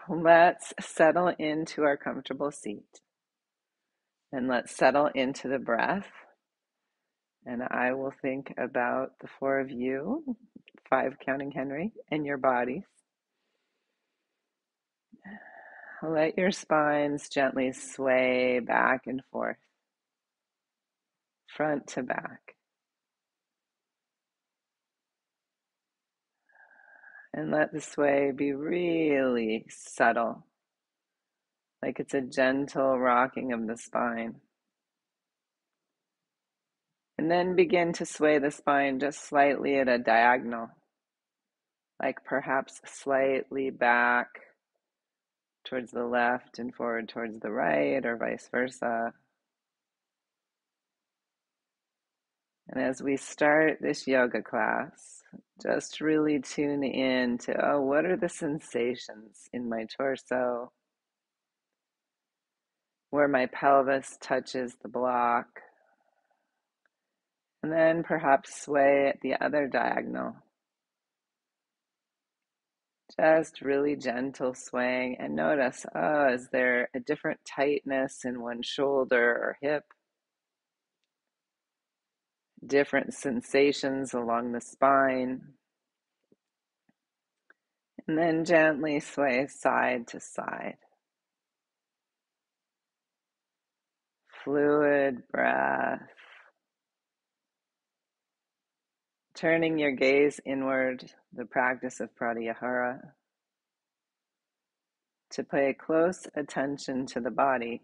Let's settle into our comfortable seat and let's settle into the breath. And I will think about the four of you, 5 counting Henry, and your bodies. Let your spines gently sway back and forth, front to back. And let the sway be really subtle, like it's a gentle rocking of the spine. And then begin to sway the spine just slightly at a diagonal, like perhaps slightly back towards the left and forward towards the right, or vice versa. And as we start this yoga class, just really tune in to, what are the sensations in my torso, where my pelvis touches the block, and then perhaps sway at the other diagonal. Just really gentle swaying, and notice, is there a different tightness in one shoulder or hip? Different sensations along the spine. And then gently sway side to side. Fluid breath. Turning your gaze inward, the practice of pratyahara. To pay close attention to the body.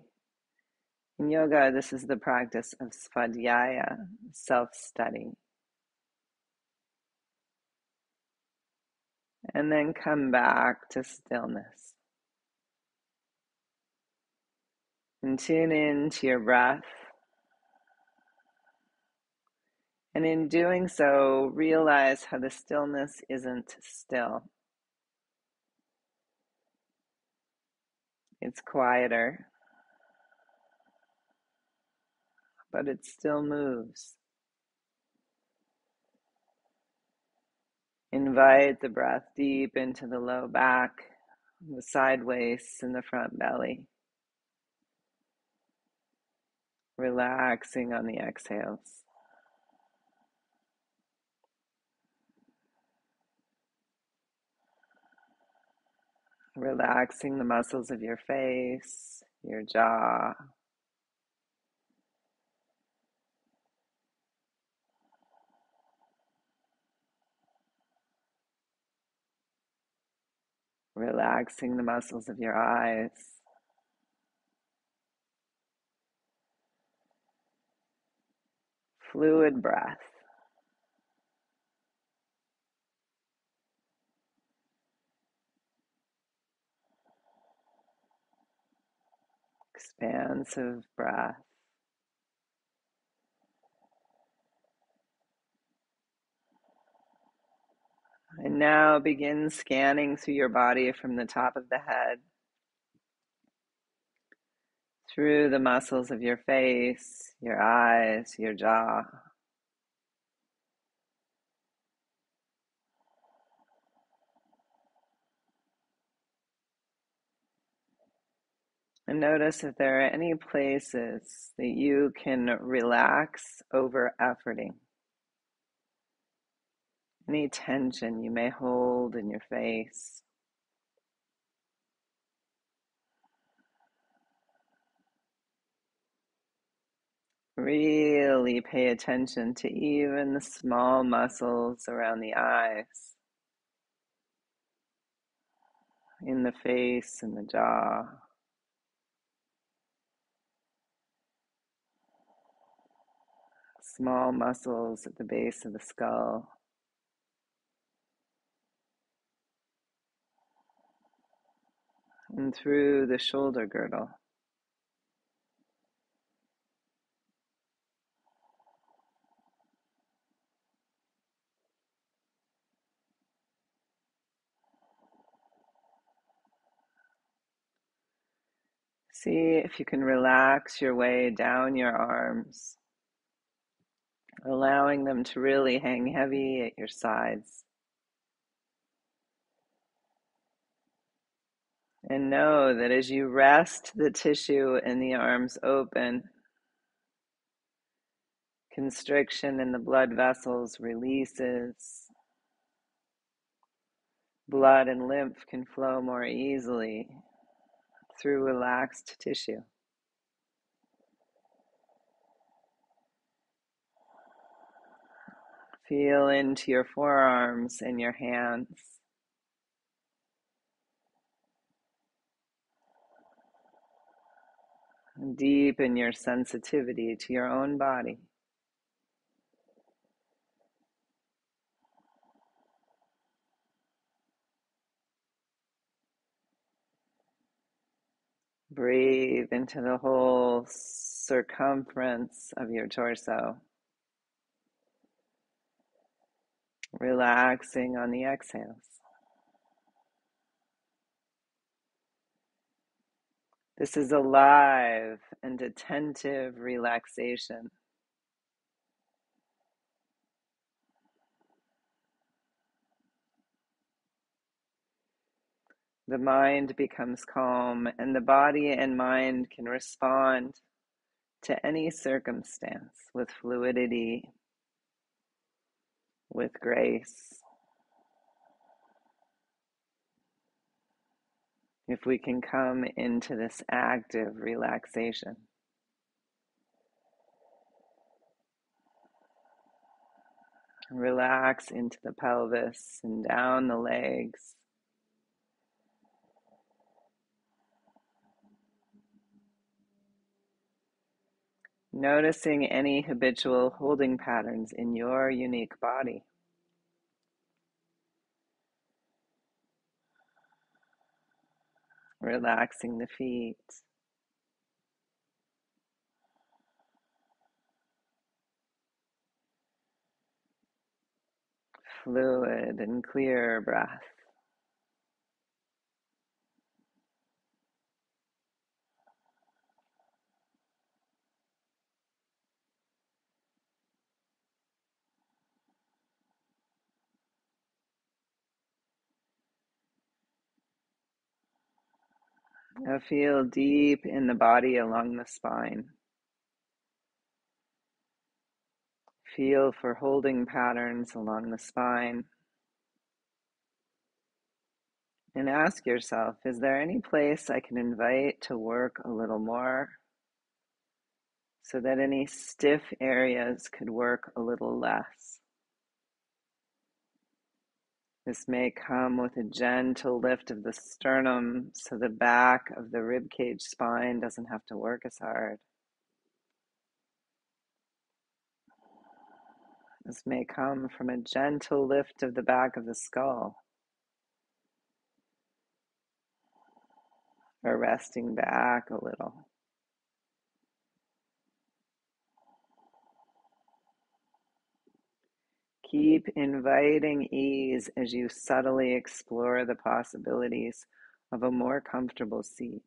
In yoga, this is the practice of svadhyaya, self-study. And then come back to stillness. And tune in to your breath. And in doing so, realize how the stillness isn't still. It's quieter, but it still moves. Invite the breath deep into the low back, the side waist, and the front belly. Relaxing on the exhales. Relaxing the muscles of your face, your jaw. Relaxing the muscles of your eyes. Fluid breath. Expansive breath. And now begin scanning through your body from the top of the head, through the muscles of your face, your eyes, your jaw. And notice if there are any places that you can relax over efforting. Any tension you may hold in your face. Really pay attention to even the small muscles around the eyes, in the face and the jaw. Small muscles at the base of the skull. And through the shoulder girdle. See if you can relax your way down your arms, allowing them to really hang heavy at your sides. And know that as you rest the tissue in the arms open, constriction in the blood vessels releases. Blood and lymph can flow more easily through relaxed tissue. Feel into your forearms and your hands. Deepen your sensitivity to your own body. Breathe into the whole circumference of your torso, relaxing on the exhales. This is a live and attentive relaxation. The mind becomes calm, and the body and mind can respond to any circumstance with fluidity, with grace. If we can come into this active relaxation. Relax into the pelvis and down the legs. Noticing any habitual holding patterns in your unique body. Relaxing the feet. Fluid and clear breath. Now feel deep in the body along the spine. Feel for holding patterns along the spine. And ask yourself, is there any place I can invite to work a little more so that any stiff areas could work a little less? This may come with a gentle lift of the sternum so the back of the ribcage spine doesn't have to work as hard. This may come from a gentle lift of the back of the skull, or resting back a little. Keep inviting ease as you subtly explore the possibilities of a more comfortable seat.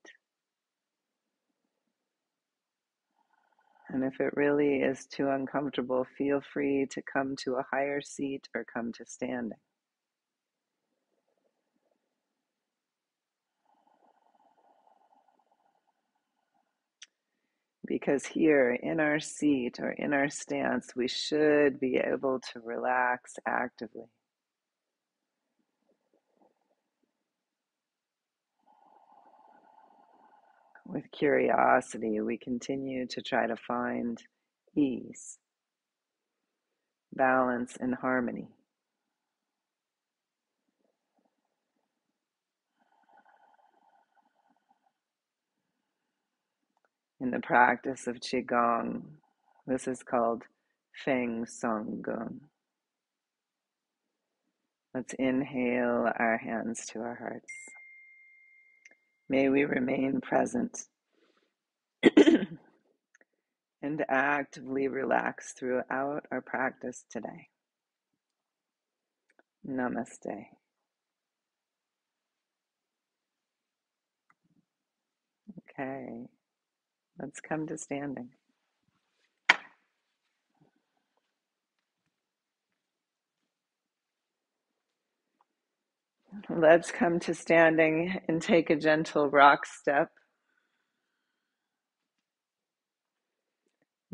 And if it really is too uncomfortable, feel free to come to a higher seat or come to standing. Because here in our seat or in our stance, we should be able to relax actively. With curiosity, we continue to try to find ease, balance, and harmony. In the practice of Qigong, this is called Feng Song Gong. Let's inhale our hands to our hearts. May we remain present and actively relax throughout our practice today. Namaste. Okay, let's come to standing. Let's come to standing and take a gentle rock step.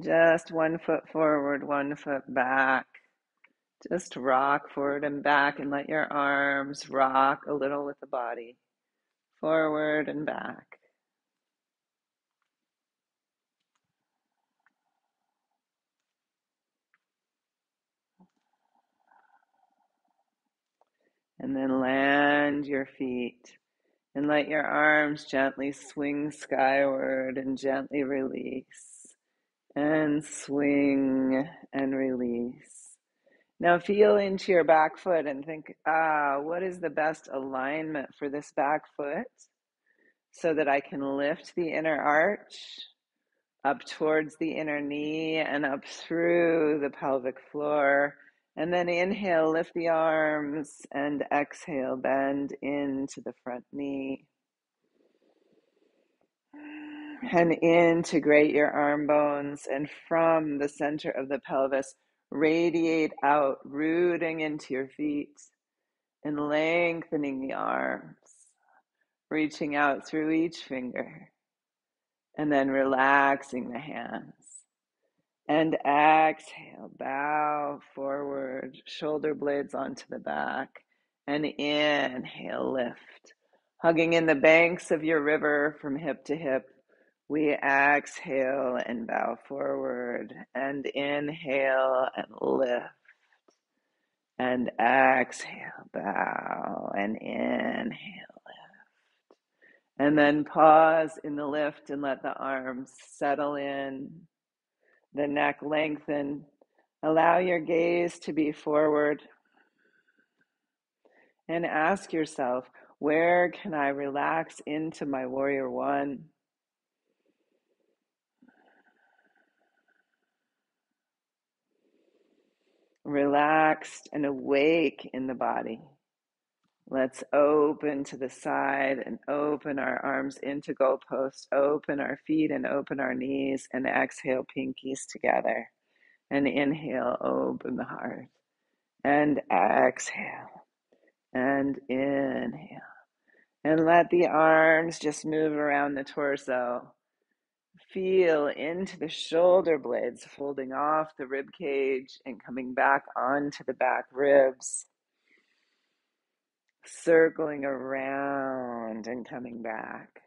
Just 1 foot forward, 1 foot back. Just rock forward and back and let your arms rock a little with the body. Forward and back. And then land your feet and let your arms gently swing skyward and gently release. And swing and release. Now feel into your back foot and think, what is the best alignment for this back foot so that I can lift the inner arch up towards the inner knee and up through the pelvic floor. And then inhale, lift the arms, and exhale, bend into the front knee. And integrate your arm bones, and from the center of the pelvis, radiate out, rooting into your feet and lengthening the arms, reaching out through each finger, and then relaxing the hands. And exhale, bow forward, shoulder blades onto the back, and inhale, lift. Hugging in the banks of your river from hip to hip, we exhale and bow forward, and inhale and lift. And exhale, bow, and inhale, lift. And then pause in the lift and let the arms settle in, the neck lengthen. Allow your gaze to be forward. And ask yourself, where can I relax into my warrior one? Relaxed and awake in the body. Let's open to the side and open our arms into goalposts, open our feet and open our knees, and exhale, pinkies together. And inhale, open the heart. And exhale. And inhale. And let the arms just move around the torso. Feel into the shoulder blades, folding off the rib cage and coming back onto the back ribs. Circling around and coming back.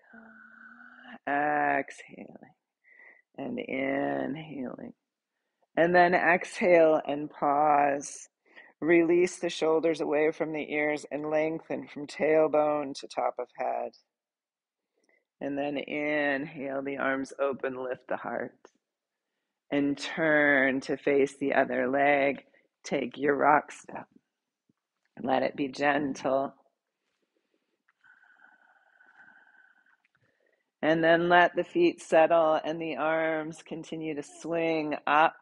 Exhaling and inhaling. And then exhale and pause. Release the shoulders away from the ears and lengthen from tailbone to top of head. And then inhale, the arms open, lift the heart. And turn to face the other leg. Take your rock step. Let it be gentle. And then let the feet settle and the arms continue to swing up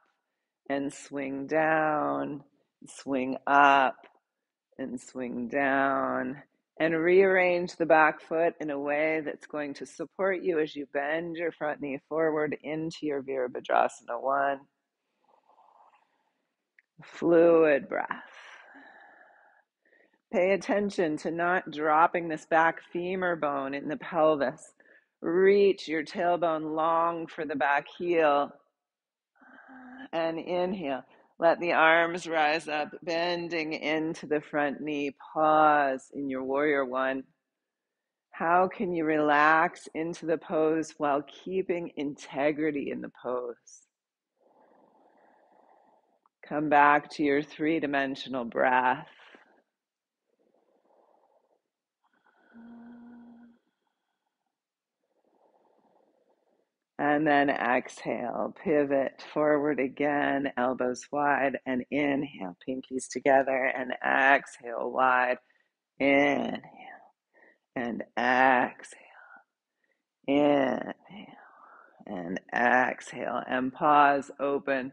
and swing down, swing up and swing down. And rearrange the back foot in a way that's going to support you as you bend your front knee forward into your Virabhadrasana 1. Fluid breath. Pay attention to not dropping this back femur bone in the pelvis. Reach your tailbone long for the back heel. And inhale. Let the arms rise up, bending into the front knee. Pause in your warrior one. How can you relax into the pose while keeping integrity in the pose? Come back to your three-dimensional breath. And then exhale, pivot forward again, elbows wide, and inhale, pinkies together, and exhale, wide, inhale, and exhale, inhale, and exhale, and pause, open,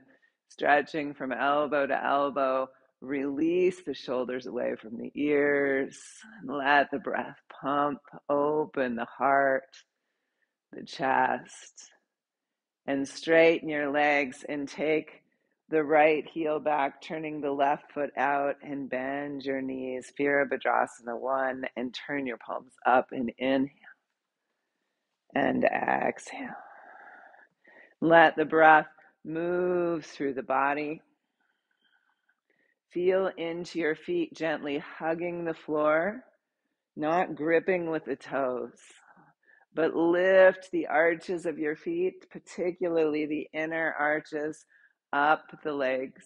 stretching from elbow to elbow, release the shoulders away from the ears, let the breath pump, open the heart, the chest, and straighten your legs and take the right heel back, turning the left foot out, and bend your knees. Virabhadrasana 1, and turn your palms up and inhale and exhale. Let the breath move through the body. Feel into your feet, gently hugging the floor, not gripping with the toes, but lift the arches of your feet, particularly the inner arches, up the legs.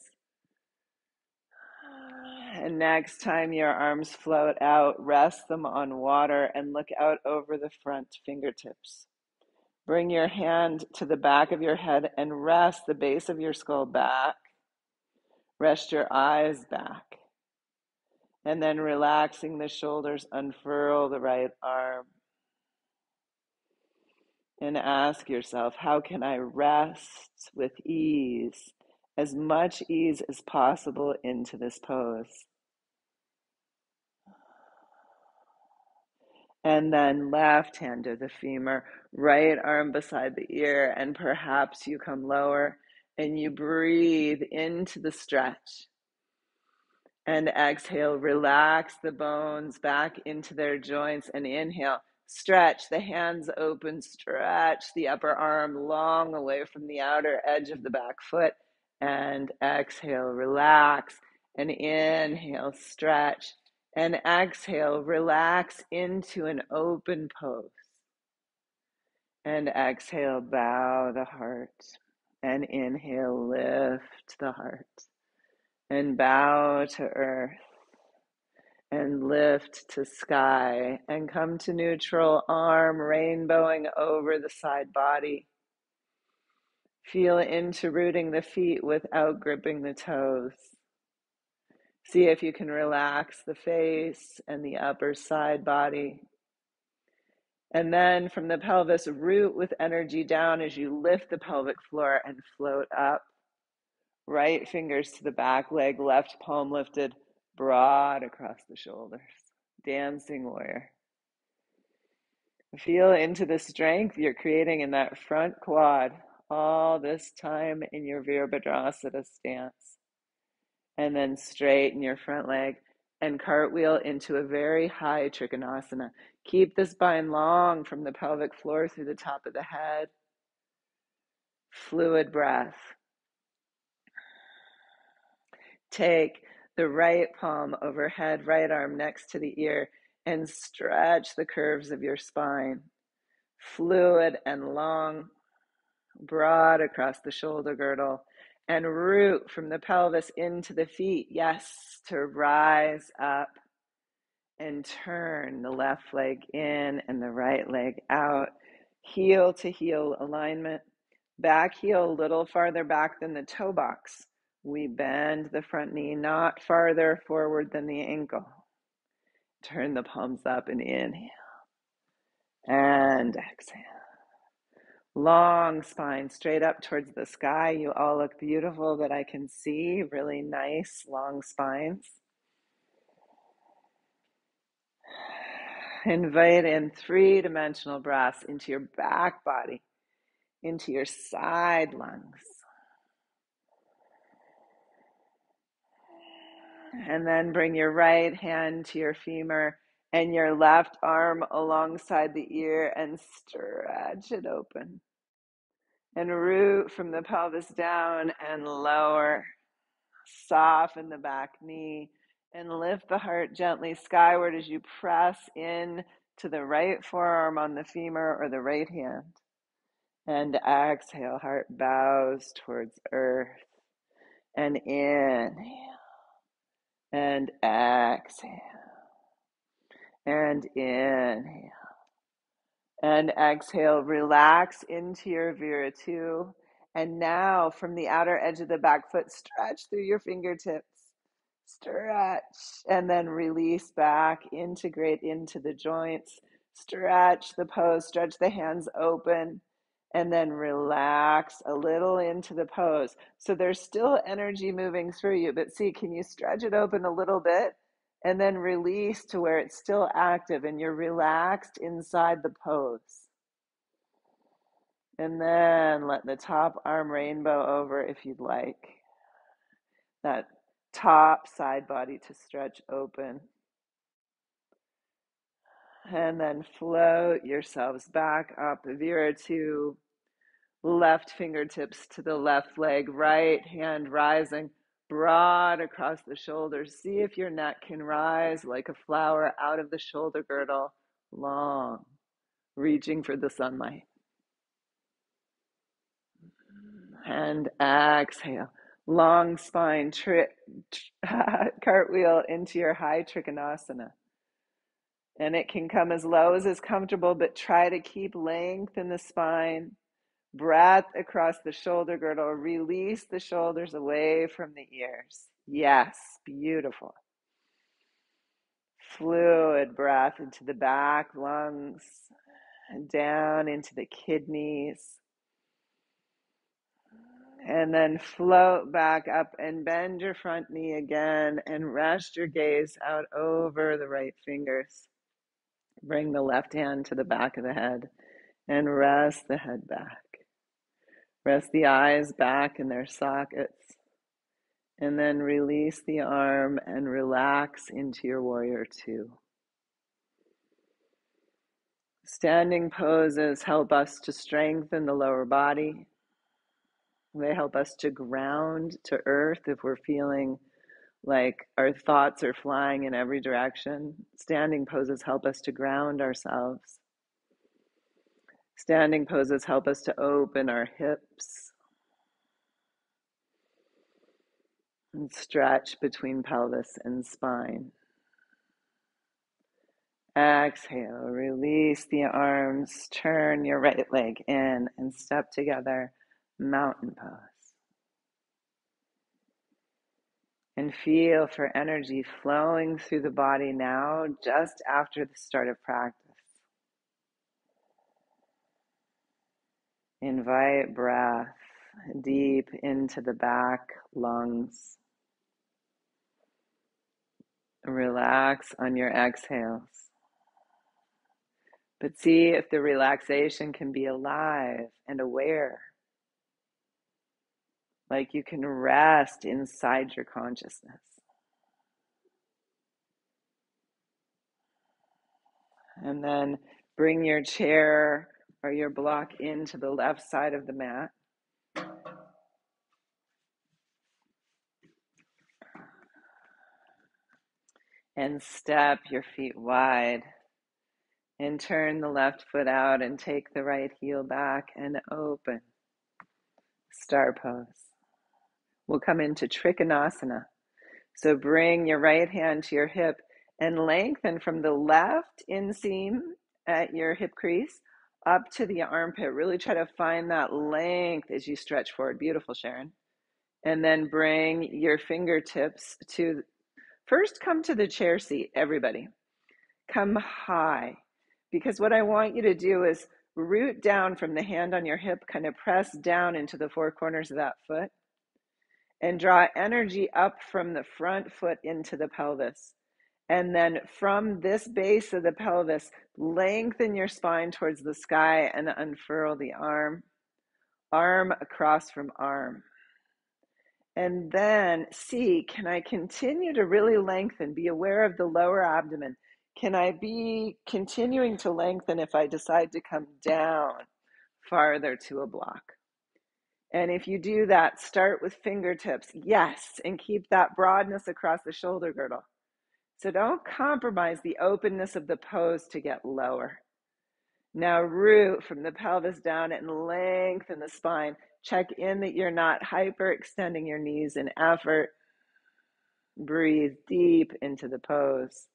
And next time your arms float out, rest them on water and look out over the front fingertips. Bring your hand to the back of your head and rest the base of your skull back. Rest your eyes back. And then relaxing the shoulders, unfurl the right arm. And ask yourself, how can I rest with ease, as much ease as possible into this pose? And then left hand to the femur, right arm beside the ear, and perhaps you come lower and you breathe into the stretch. And exhale, relax the bones back into their joints, and inhale, stretch the hands open, stretch the upper arm long away from the outer edge of the back foot, and exhale, relax, and inhale, stretch, and exhale, relax into an open pose, and exhale, bow the heart, and inhale, lift the heart, and bow to earth, and lift to sky, and come to neutral, arm rainbowing over the side body. Feel into rooting the feet without gripping the toes. See if you can relax the face and the upper side body. And then from the pelvis, root with energy down as you lift the pelvic floor and float up. Right fingers to the back leg, left palm lifted broad across the shoulders. Dancing warrior. Feel into the strength you're creating in that front quad all this time in your Virabhadrasana stance. And then straighten your front leg and cartwheel into a very high Trikonasana. Keep the spine long from the pelvic floor through the top of the head. Fluid breath. Take the right palm overhead, right arm next to the ear, and stretch the curves of your spine. Fluid and long, broad across the shoulder girdle, and root from the pelvis into the feet. Yes, to rise up and turn the left leg in and the right leg out. Heel to heel alignment. Back heel a little farther back than the toe box. We bend the front knee not farther forward than the ankle. Turn the palms up and inhale. And exhale. Long spine straight up towards the sky. You all look beautiful that I can see. Really nice long spines. Invite in three-dimensional breaths into your back body, into your side lungs. And then bring your right hand to your femur and your left arm alongside the ear and stretch it open. And root from the pelvis down and lower. Soften the back knee and lift the heart gently skyward as you press in to the right forearm on the femur or the right hand. And exhale, heart bows towards earth. And inhale. And exhale. And inhale. And exhale, relax into your Vira 2. And now from the outer edge of the back foot, stretch through your fingertips. Stretch. And then release back, integrate into the joints. Stretch the pose, stretch the hands open. And then relax a little into the pose. So there's still energy moving through you, but see, can you stretch it open a little bit? And then release to where it's still active and you're relaxed inside the pose. And then let the top arm rainbow over if you'd like. that top side body to stretch open. And then float yourselves back up, Vira, to left fingertips to the left leg, right hand rising broad across the shoulders. See if your neck can rise like a flower out of the shoulder girdle, long, reaching for the sunlight. And exhale. Long spine, cartwheel into your high Trikonasana. And it can come as low as is comfortable, but try to keep length in the spine. Breath across the shoulder girdle. Release the shoulders away from the ears. Yes, beautiful. Fluid breath into the back, lungs, and down into the kidneys. And then float back up and bend your front knee again and rest your gaze out over the right fingers. Bring the left hand to the back of the head and rest the head back. Rest the eyes back in their sockets. And then release the arm and relax into your warrior two. Standing poses help us to strengthen the lower body. They help us to ground to earth if we're feeling like our thoughts are flying in every direction. Standing poses help us to ground ourselves. Standing poses help us to open our hips and stretch between pelvis and spine. Exhale, release the arms, turn your right leg in and step together, mountain pose. And feel for energy flowing through the body now, just after the start of practice. Invite breath deep into the back lungs. Relax on your exhales. But see if the relaxation can be alive and aware. Like you can rest inside your consciousness. And then bring your chair or your block into the left side of the mat. And step your feet wide. And turn the left foot out and take the right heel back and open. Star pose. We'll come into Trikonasana. So bring your right hand to your hip and lengthen from the left inseam at your hip crease up to the armpit. Really try to find that length as you stretch forward. Beautiful, Sharon. And then bring your fingertips to, first come to the chair seat, everybody. Come high. Because what I want you to do is root down from the hand on your hip, kind of press down into the four corners of that foot. And draw energy up from the front foot into the pelvis. And then from this base of the pelvis, lengthen your spine towards the sky and unfurl the arm. Arm across from arm. And then see, can I continue to really lengthen? Be aware of the lower abdomen. Can I be continuing to lengthen if I decide to come down farther to a block? And if you do that, start with fingertips, yes, and keep that broadness across the shoulder girdle. So don't compromise the openness of the pose to get lower. Now root from the pelvis down and lengthen the spine. Check in that you're not hyperextending your knees in effort. Breathe deep into the pose.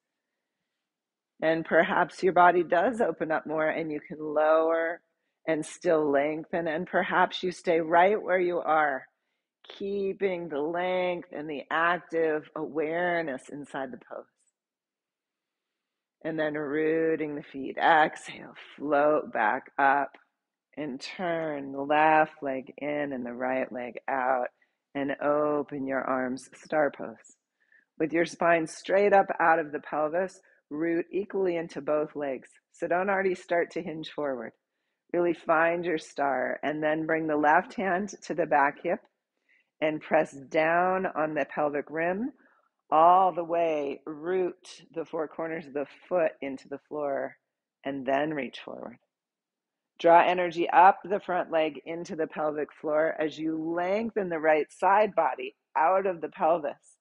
And perhaps your body does open up more and you can lower and still lengthen, and perhaps you stay right where you are, keeping the length and the active awareness inside the pose. And then rooting the feet. Exhale, float back up and turn the left leg in and the right leg out and open your arms, star pose. With your spine straight up out of the pelvis, root equally into both legs. So don't already start to hinge forward. Really find your star and then bring the left hand to the back hip and press down on the pelvic rim all the way. Root the four corners of the foot into the floor and then reach forward. Draw energy up the front leg into the pelvic floor as you lengthen the right side body out of the pelvis.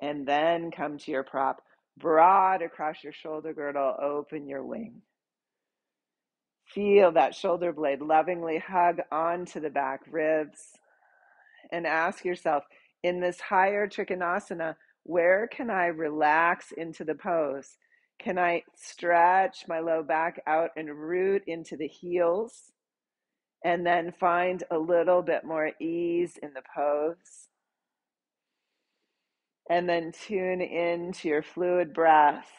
And then come to your prop, broad across your shoulder girdle, open your wing. Feel that shoulder blade lovingly hug onto the back ribs. And ask yourself, in this higher Trikonasana, where can I relax into the pose? Can I stretch my low back out and root into the heels? And then find a little bit more ease in the pose. And then tune into your fluid breath.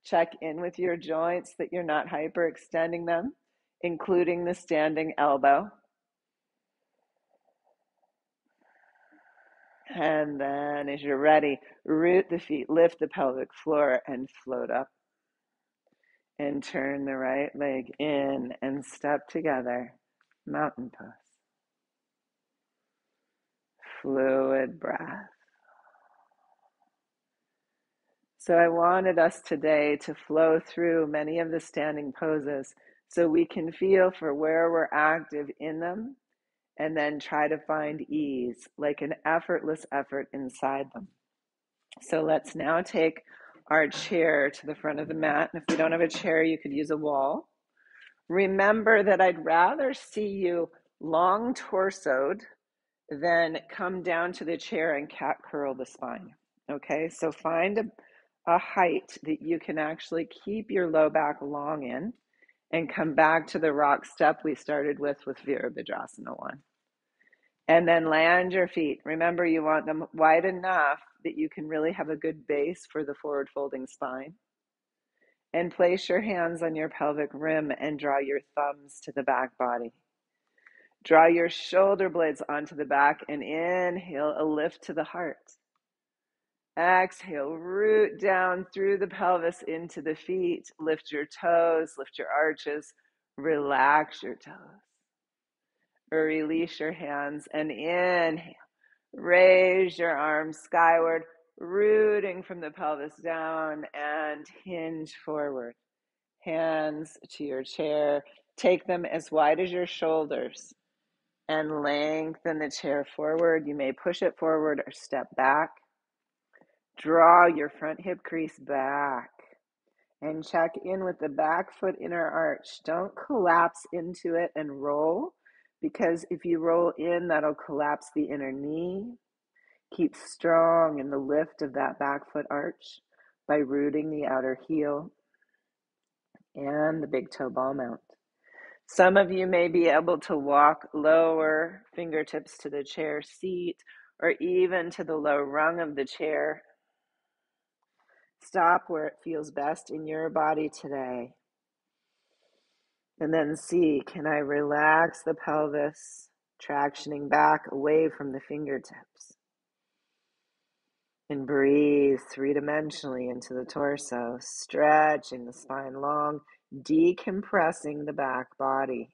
Check in with your joints that you're not hyperextending them, including the standing elbow. And then as you're ready, root the feet, lift the pelvic floor and float up. And turn the right leg in and step together, mountain pose. Fluid breath. So I wanted us today to flow through many of the standing poses so we can feel for where we're active in them and then try to find ease, like an effortless effort inside them. So let's now take our chair to the front of the mat. And if we don't have a chair, you could use a wall. Remember that I'd rather see you long torsoed than come down to the chair and cat curl the spine. Okay, so find a height that you can actually keep your low back long in and come back to the rock step we started with Virabhadrasana 1. And then land your feet. Remember, you want them wide enough that you can really have a good base for the forward folding spine. And place your hands on your pelvic rim and draw your thumbs to the back body. Draw your shoulder blades onto the back and inhale, a lift to the heart. Exhale, root down through the pelvis into the feet. Lift your toes, lift your arches, relax your toes. Or release your hands and inhale. Raise your arms skyward, rooting from the pelvis down and hinge forward. Hands to your chair. Take them as wide as your shoulders and lengthen the chair forward. You may push it forward or step back. Draw your front hip crease back and check in with the back foot inner arch. Don't collapse into it and roll, because if you roll in, that'll collapse the inner knee. Keep strong in the lift of that back foot arch by rooting the outer heel and the big toe ball mount. Some of you may be able to walk lower fingertips to the chair seat or even to the low rung of the chair. Stop where it feels best in your body today. And then see, can I relax the pelvis, tractioning back away from the fingertips? And breathe three-dimensionally into the torso, stretching the spine long, decompressing the back body.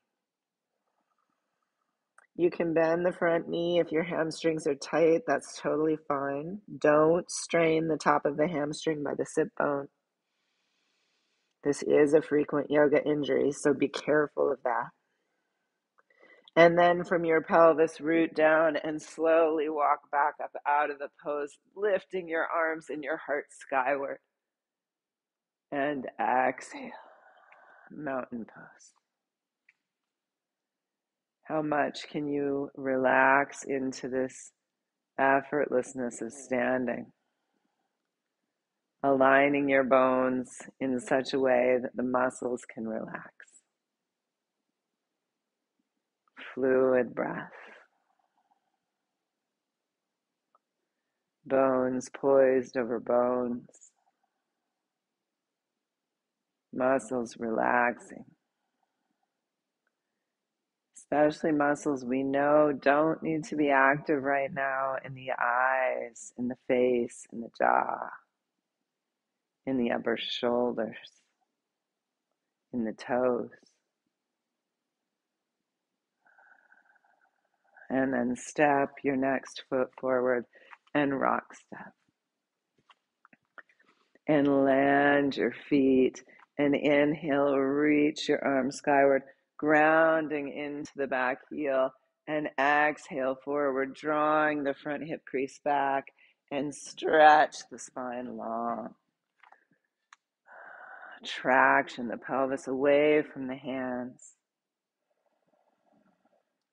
You can bend the front knee if your hamstrings are tight. That's totally fine. Don't strain the top of the hamstring by the sit bone. This is a frequent yoga injury, so be careful of that. And then from your pelvis, root down and slowly walk back up out of the pose, lifting your arms and your heart skyward. And exhale, mountain pose. How much can you relax into this effortlessness of standing? Aligning your bones in such a way that the muscles can relax. Fluid breath. Bones poised over bones. Muscles relaxing. Especially muscles we know don't need to be active right now in the eyes, in the face, in the jaw, in the upper shoulders, in the toes. And then step your next foot forward and rock step. And land your feet. And inhale, reach your arms skyward, grounding into the back heel. And exhale forward, drawing the front hip crease back. And stretch the spine long. Traction the pelvis away from the hands.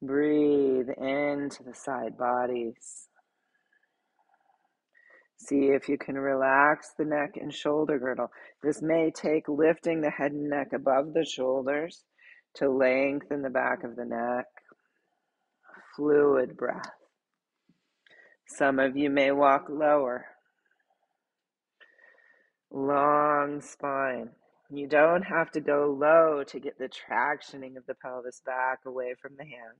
Breathe into the side bodies. See if you can relax the neck and shoulder girdle. This may take lifting the head and neck above the shoulders to lengthen the back of the neck. Fluid breath. Some of you may walk lower. Long spine. You don't have to go low to get the tractioning of the pelvis back away from the hands.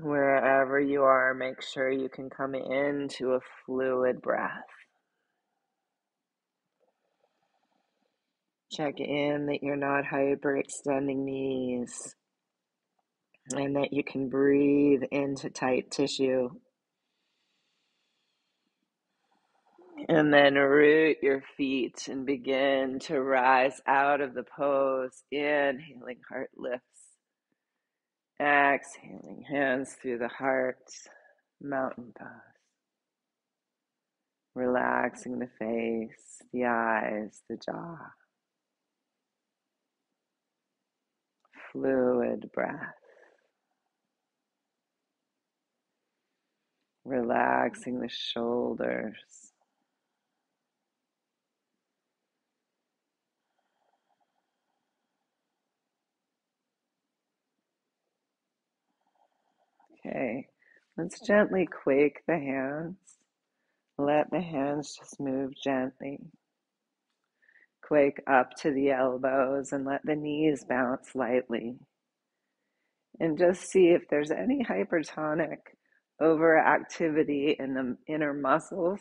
Wherever you are, make sure you can come into a fluid breath. Check in that you're not hyperextending knees and that you can breathe into tight tissue. And then root your feet and begin to rise out of the pose. Inhaling, heart lifts. Exhaling, hands through the heart, mountain pose. Relaxing the face, the eyes, the jaw. Fluid breath. Relaxing the shoulders. Okay, let's gently quake the hands. Let the hands just move gently. Quake up to the elbows and let the knees bounce lightly. And just see if there's any hypertonic overactivity in the inner muscles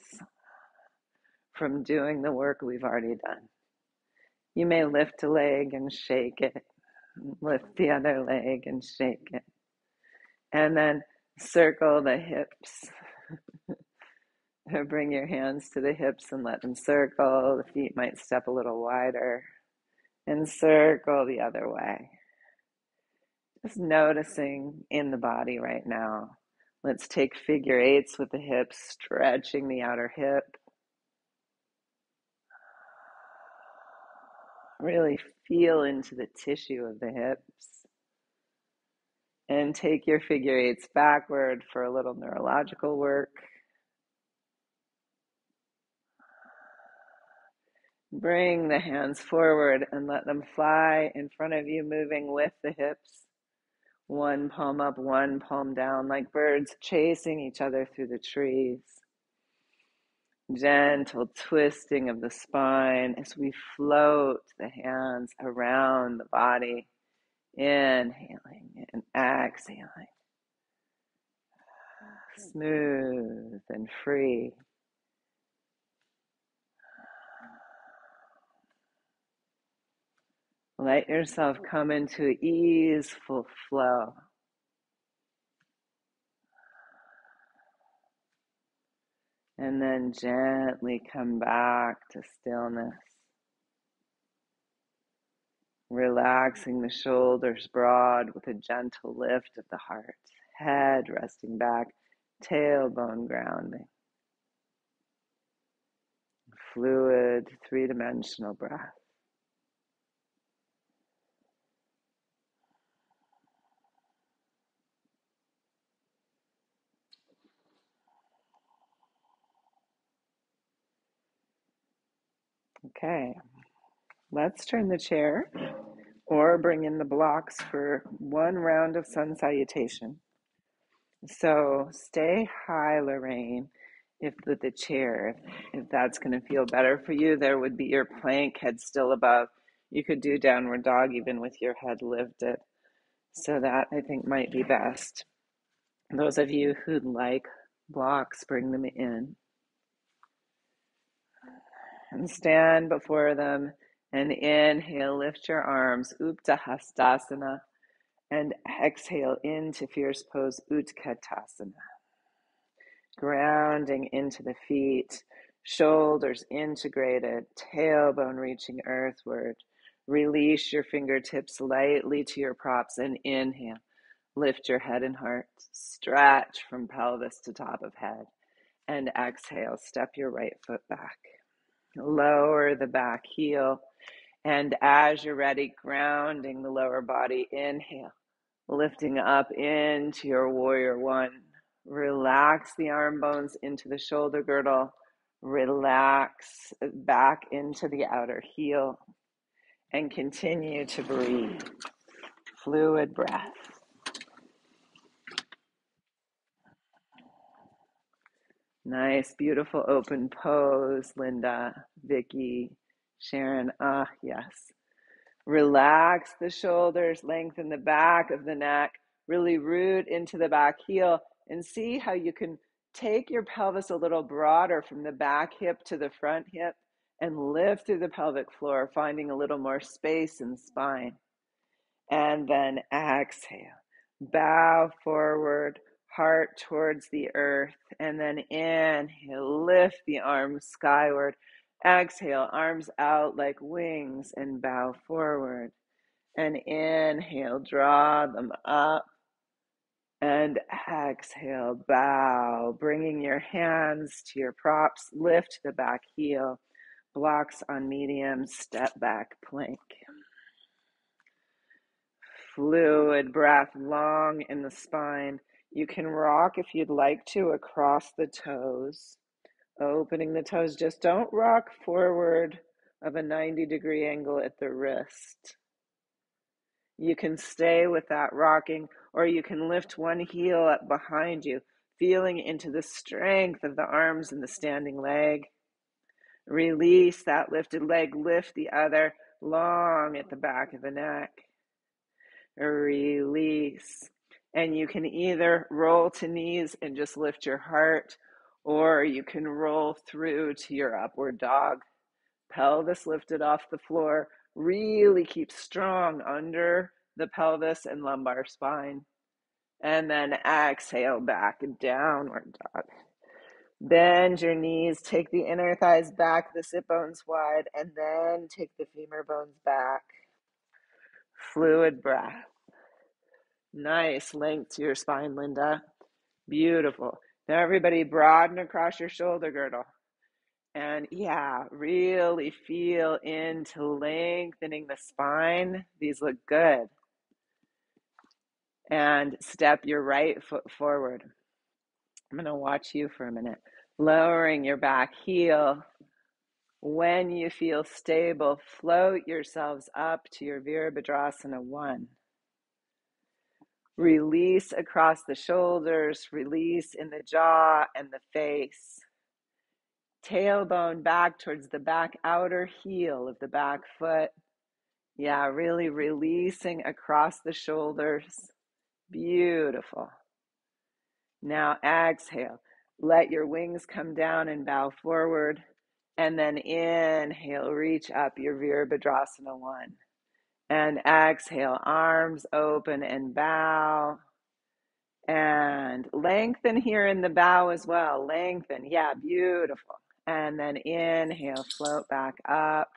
from doing the work we've already done. You may lift a leg and shake it. Lift the other leg and shake it. And then circle the hips. Bring your hands to the hips and let them circle. The feet might step a little wider. And circle the other way. Just noticing in the body right now. Let's take figure eights with the hips, stretching the outer hip. Really feel into the tissue of the hips. And take your figure eights backward for a little neurological work. Bring the hands forward and let them fly in front of you, moving with the hips. One palm up, one palm down, like birds chasing each other through the trees. Gentle twisting of the spine as we float the hands around the body. Inhaling and exhaling. Smooth and free. Let yourself come into easeful flow. And then gently come back to stillness. Relaxing the shoulders broad with a gentle lift of the heart. Head resting back, tailbone grounding. Fluid, three-dimensional breath. Okay, let's turn the chair or bring in the blocks for one round of sun salutation. So stay high, Lorraine, if with the chair, if that's going to feel better for you. There would be your plank, head still above. You could do downward dog even with your head lifted. So that I think might be best. Those of you who like blocks, bring them in. And stand before them and inhale, lift your arms, Uttanasana. And exhale into fierce pose, Utkatasana. Grounding into the feet, shoulders integrated, tailbone reaching earthward. Release your fingertips lightly to your props and inhale. Lift your head and heart. Stretch from pelvis to top of head. And exhale, step your right foot back. Lower the back heel. And as you're ready, grounding the lower body, inhale. Lifting up into your warrior one. Relax the arm bones into the shoulder girdle. Relax back into the outer heel. And continue to breathe. Fluid breath. Nice, beautiful open pose, Linda, Vicky, Sharon. Ah, yes. Relax the shoulders, lengthen the back of the neck, really root into the back heel, and see how you can take your pelvis a little broader from the back hip to the front hip and lift through the pelvic floor, finding a little more space in the spine. And then exhale, bow forward, heart towards the earth, and then inhale, lift the arms skyward. Exhale, arms out like wings and bow forward. And inhale, draw them up. And exhale, bow, bringing your hands to your props, lift the back heel, blocks on medium, step back plank. Fluid breath, long in the spine. You can rock if you'd like to across the toes, opening the toes. Just don't rock forward of a 90-degree angle at the wrist. You can stay with that rocking, or you can lift one heel up behind you, feeling into the strength of the arms and the standing leg. Release that lifted leg, lift the other long at the back of the neck. Release. And you can either roll to knees and just lift your heart, or you can roll through to your upward dog. Pelvis lifted off the floor. Really keep strong under the pelvis and lumbar spine. And then exhale back, downward dog. Bend your knees, take the inner thighs back, the sit bones wide, and then take the femur bones back. Fluid breath. Nice length to your spine, Linda. Beautiful. Now everybody broaden across your shoulder girdle. And yeah, really feel into lengthening the spine. These look good. And step your right foot forward. I'm going to watch you for a minute. Lowering your back heel. When you feel stable, float yourselves up to your Virabhadrasana 1. Release across the shoulders, release in the jaw and the face. Tailbone back towards the back outer heel of the back foot. Yeah, really releasing across the shoulders. Beautiful. Now exhale. Let your wings come down and bow forward. And then inhale, reach up your Virabhadrasana 1. And exhale, arms open and bow. And lengthen here in the bow as well. Lengthen. Yeah, beautiful. And then inhale, float back up.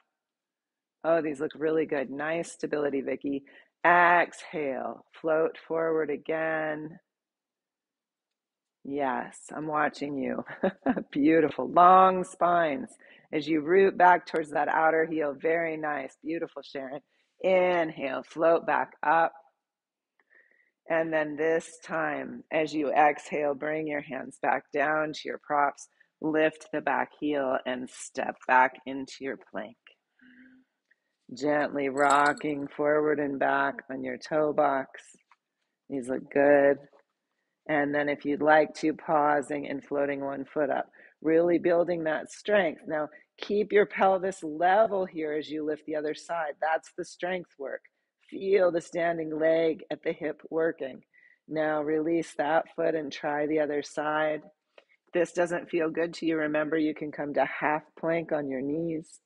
Oh, these look really good. Nice stability, Vicky. Exhale, float forward again. Yes, I'm watching you. Beautiful. Long spines as you root back towards that outer heel. Very nice. Beautiful, Sharon. Inhale, float back up. And then this time, as you exhale, bring your hands back down to your props. Lift the back heel and step back into your plank. Gently rocking forward and back on your toe box. These look good. And then if you'd like to, pausing and floating one foot up, really building that strength. Now, keep your pelvis level here as you lift the other side. That's the strength work. Feel the standing leg at the hip working. Now, release that foot and try the other side. If this doesn't feel good to you, remember you can come to half plank on your knees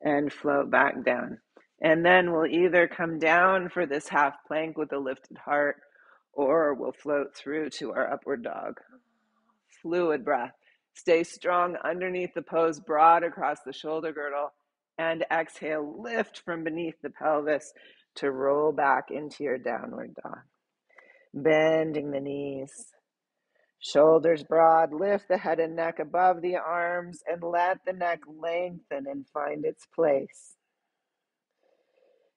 and float back down. And then we'll either come down for this half plank with a lifted heart, or we'll float through to our upward dog. Fluid breath. Stay strong underneath the pose, broad across the shoulder girdle, and exhale, lift from beneath the pelvis to roll back into your downward dog. Bending the knees, shoulders broad, lift the head and neck above the arms, and let the neck lengthen and find its place.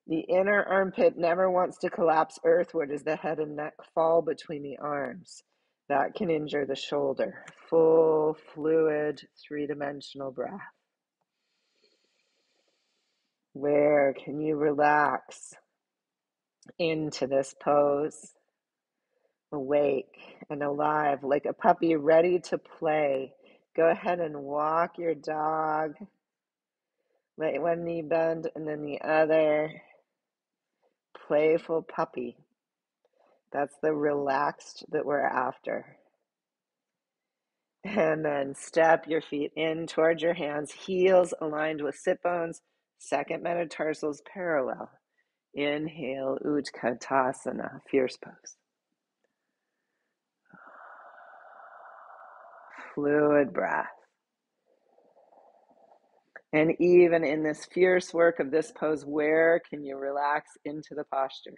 The inner armpit never wants to collapse earthward as the head and neck fall between the arms. That can injure the shoulder. Full, fluid, three-dimensional breath. Where can you relax into this pose? Awake and alive, like a puppy ready to play. Go ahead and walk your dog. Let one knee bend and then the other. Playful puppy. That's the relaxed that we're after. And then step your feet in towards your hands, heels aligned with sit bones, second metatarsals parallel. Inhale, Utkatasana, fierce pose. Fluid breath. And even in this fierce work of this pose, where can you relax into the posture?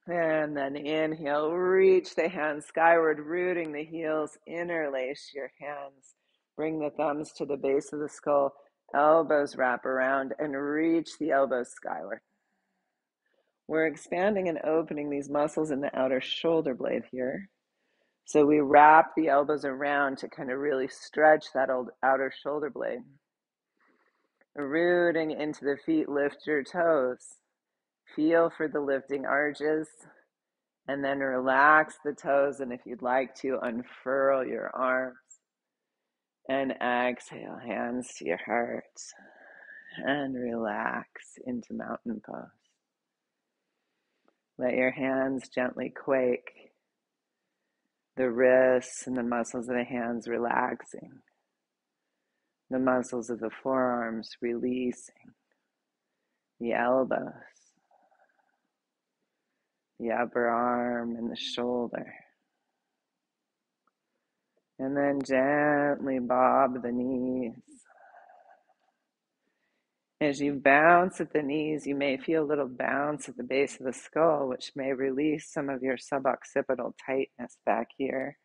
And then inhale, reach the hands skyward, rooting the heels, interlace your hands. Bring the thumbs to the base of the skull, elbows wrap around, and reach the elbows skyward. We're expanding and opening these muscles in the outer shoulder blade here. So we wrap the elbows around to kind of really stretch that outer shoulder blade. Rooting into the feet, lift your toes. Feel for the lifting arches. And then relax the toes, and if you'd like to, unfurl your arms. And exhale, hands to your heart. And relax into mountain pose. Let your hands gently quake. The wrists and the muscles of the hands relaxing. The muscles of the forearms releasing. The elbows. The upper arm and the shoulder. And then gently bob the knees. As you bounce at the knees, you may feel a little bounce at the base of the skull, which may release some of your suboccipital tightness back here.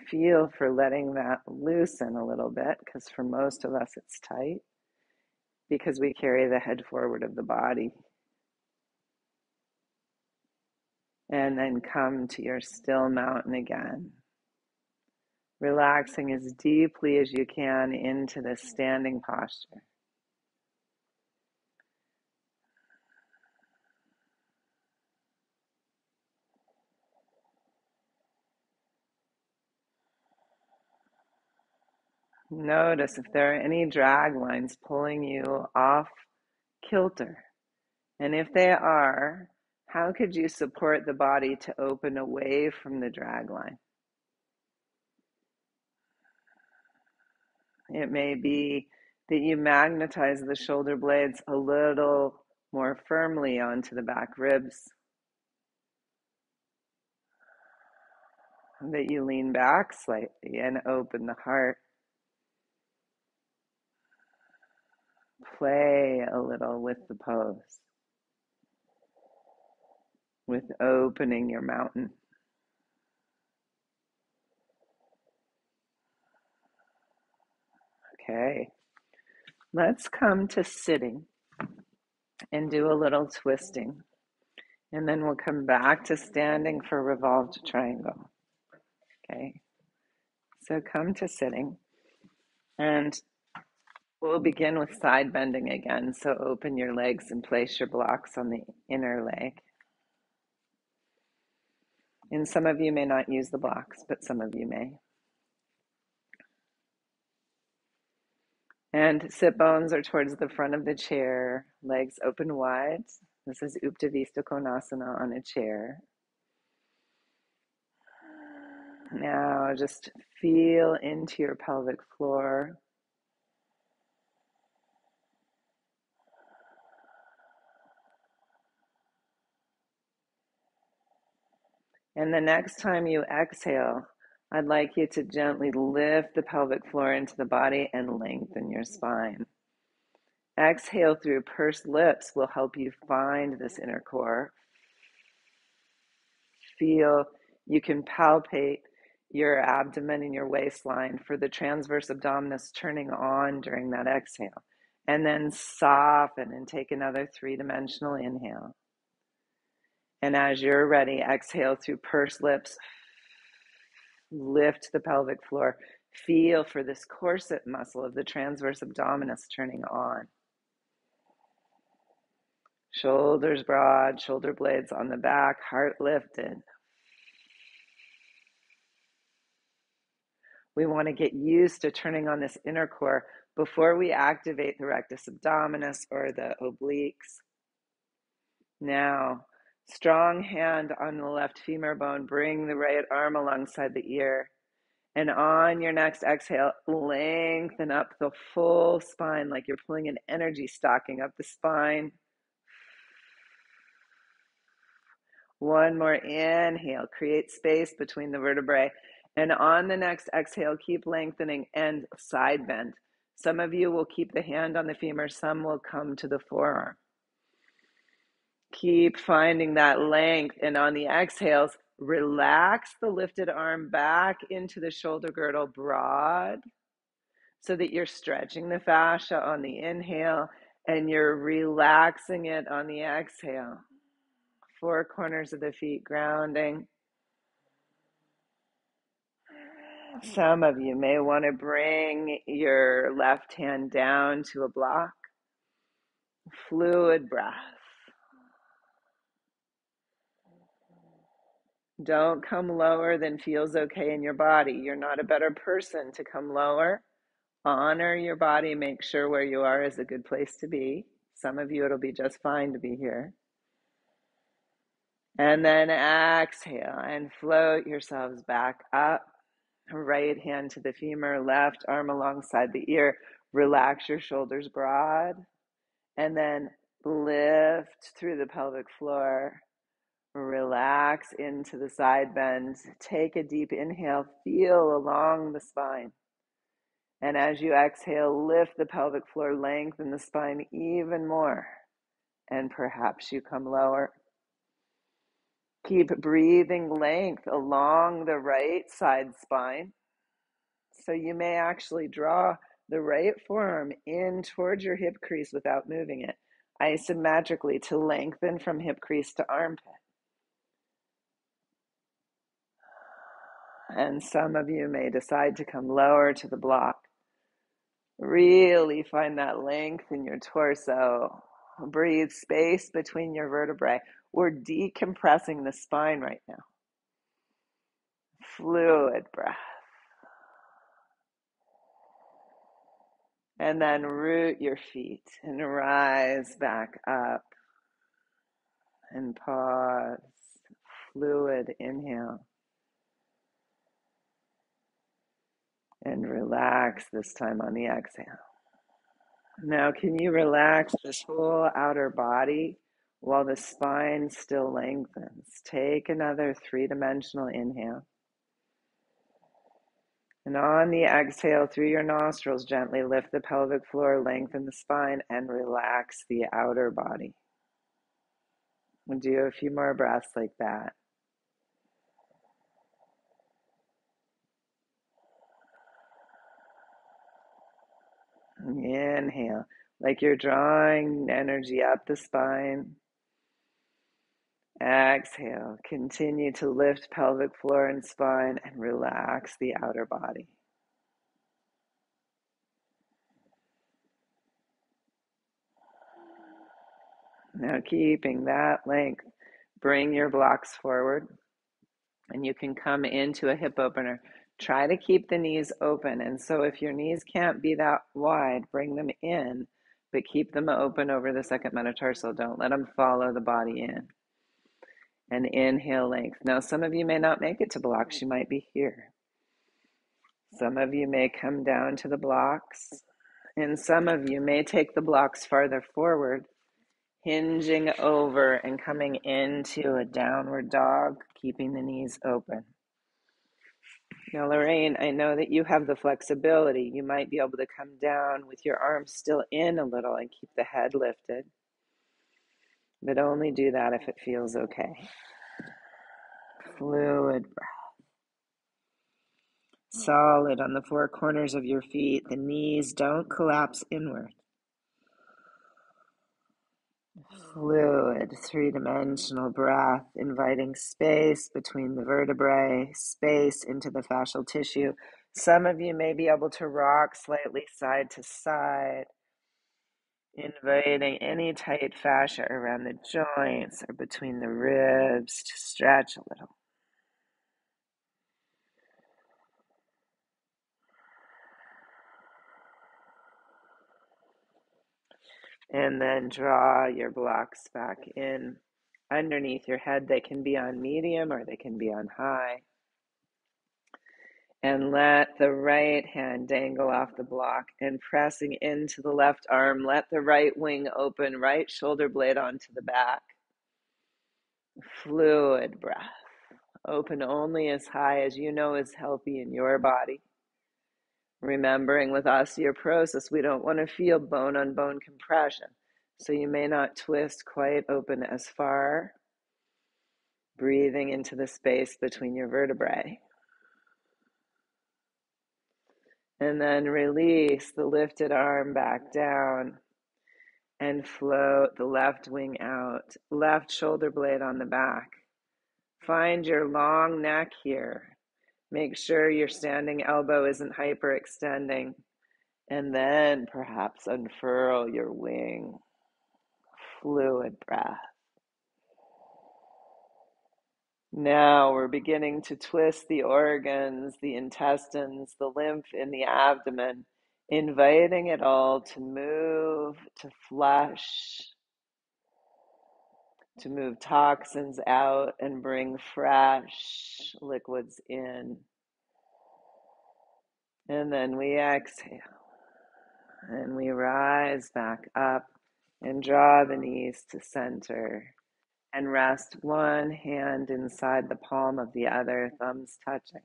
Feel for letting that loosen a little bit, because for most of us it's tight, because we carry the head forward of the body. And then come to your still mountain again. Relaxing as deeply as you can into this standing posture. Notice if there are any drag lines pulling you off kilter. And if they are, how could you support the body to open away from the drag line? It may be that you magnetize the shoulder blades a little more firmly onto the back ribs. That you lean back slightly and open the heart. Play a little with the pose. With opening your mountain. Okay. Let's come to sitting and do a little twisting. And then we'll come back to standing for revolved triangle. Okay. So come to sitting. And we'll begin with side bending again. So open your legs and place your blocks on the inner leg. And some of you may not use the blocks, but some of you may. And sit bones are towards the front of the chair, legs open wide. This is Konasana on a chair. Now just feel into your pelvic floor. And the next time you exhale, I'd like you to gently lift the pelvic floor into the body and lengthen your spine. Exhale through pursed lips will help you find this inner core. Feel, you can palpate your abdomen and your waistline for the transverse abdominis turning on during that exhale. And then soften and take another 3-dimensional inhale. And as you're ready, exhale through pursed lips. Lift the pelvic floor. Feel for this corset muscle of the transverse abdominis turning on. Shoulders broad, shoulder blades on the back, heart lifted. We want to get used to turning on this inner core before we activate the rectus abdominis or the obliques. Now, strong hand on the left femur bone. Bring the right arm alongside the ear. And on your next exhale, lengthen up the full spine like you're pulling an energy stocking up the spine. One more inhale. Create space between the vertebrae. And on the next exhale, keep lengthening and side bend. Some of you will keep the hand on the femur. Some will come to the forearm. Keep finding that length. And on the exhales, relax the lifted arm back into the shoulder girdle broad so that you're stretching the fascia on the inhale and you're relaxing it on the exhale. 4 corners of the feet grounding. Some of you may want to bring your left hand down to a block. Fluid breath. Don't come lower than feels okay in your body. You're not a better person to come lower. Honor your body. Make sure where you are is a good place to be. Some of you, it'll be just fine to be here. And then exhale and float yourselves back up. Right hand to the femur, left arm alongside the ear. Relax your shoulders broad. And then lift through the pelvic floor. Relax into the side bends. Take a deep inhale. Feel along the spine. And as you exhale, lift the pelvic floor, lengthen the spine even more. And perhaps you come lower. Keep breathing length along the right side spine. So you may actually draw the right forearm in towards your hip crease without moving it, isometrically to lengthen from hip crease to armpit. And some of you may decide to come lower to the block. Really find that length in your torso. Breathe space between your vertebrae. We're decompressing the spine right now. Fluid breath. And then root your feet and rise back up. And pause. Fluid inhale. And relax this time on the exhale. Now, can you relax this whole outer body while the spine still lengthens? Take another 3-dimensional inhale. And on the exhale, through your nostrils, gently lift the pelvic floor, lengthen the spine, and relax the outer body. We'll do a few more breaths like that. Inhale, like you're drawing energy up the spine. Exhale, continue to lift pelvic floor and spine and relax the outer body. Now keeping that length, bring your blocks forward and you can come into a hip opener. Try to keep the knees open, and so if your knees can't be that wide, bring them in, but keep them open over the second metatarsal. Don't let them follow the body in. And inhale length. Now some of you may not make it to blocks. You might be here. Some of you may come down to the blocks, and some of you may take the blocks farther forward, hinging over and coming into a downward dog. keeping the knees open. Now, Lorraine, I know that you have the flexibility. You might be able to come down with your arms still in a little and keep the head lifted, but only do that if it feels okay. Fluid breath. Solid on the four corners of your feet. The knees don't collapse inward. Fluid, three-dimensional breath, inviting space between the vertebrae, space into the fascial tissue. Some of you may be able to rock slightly side to side, inviting any tight fascia around the joints or between the ribs to stretch a little. And then draw your blocks back in underneath your head. They can be on medium or they can be on high. And let the right hand dangle off the block and pressing into the left arm. Let the right wing open, right shoulder blade onto the back. Fluid breath. Open only as high as you know is healthy in your body. Remembering with osteoporosis, we don't want to feel bone on bone compression. So you may not twist quite open as far. Breathing into the space between your vertebrae. And then release the lifted arm back down and float the left wing out. Left shoulder blade on the back. Find your long neck here. Make sure your standing elbow isn't hyperextending. And then perhaps unfurl your wing. Fluid breath. Now we're beginning to twist the organs, the intestines, the lymph in the abdomen, inviting it all to move, to flush, to move toxins out and bring fresh liquids in. And then we exhale and we rise back up and draw the knees to center and rest one hand inside the palm of the other, thumbs touching.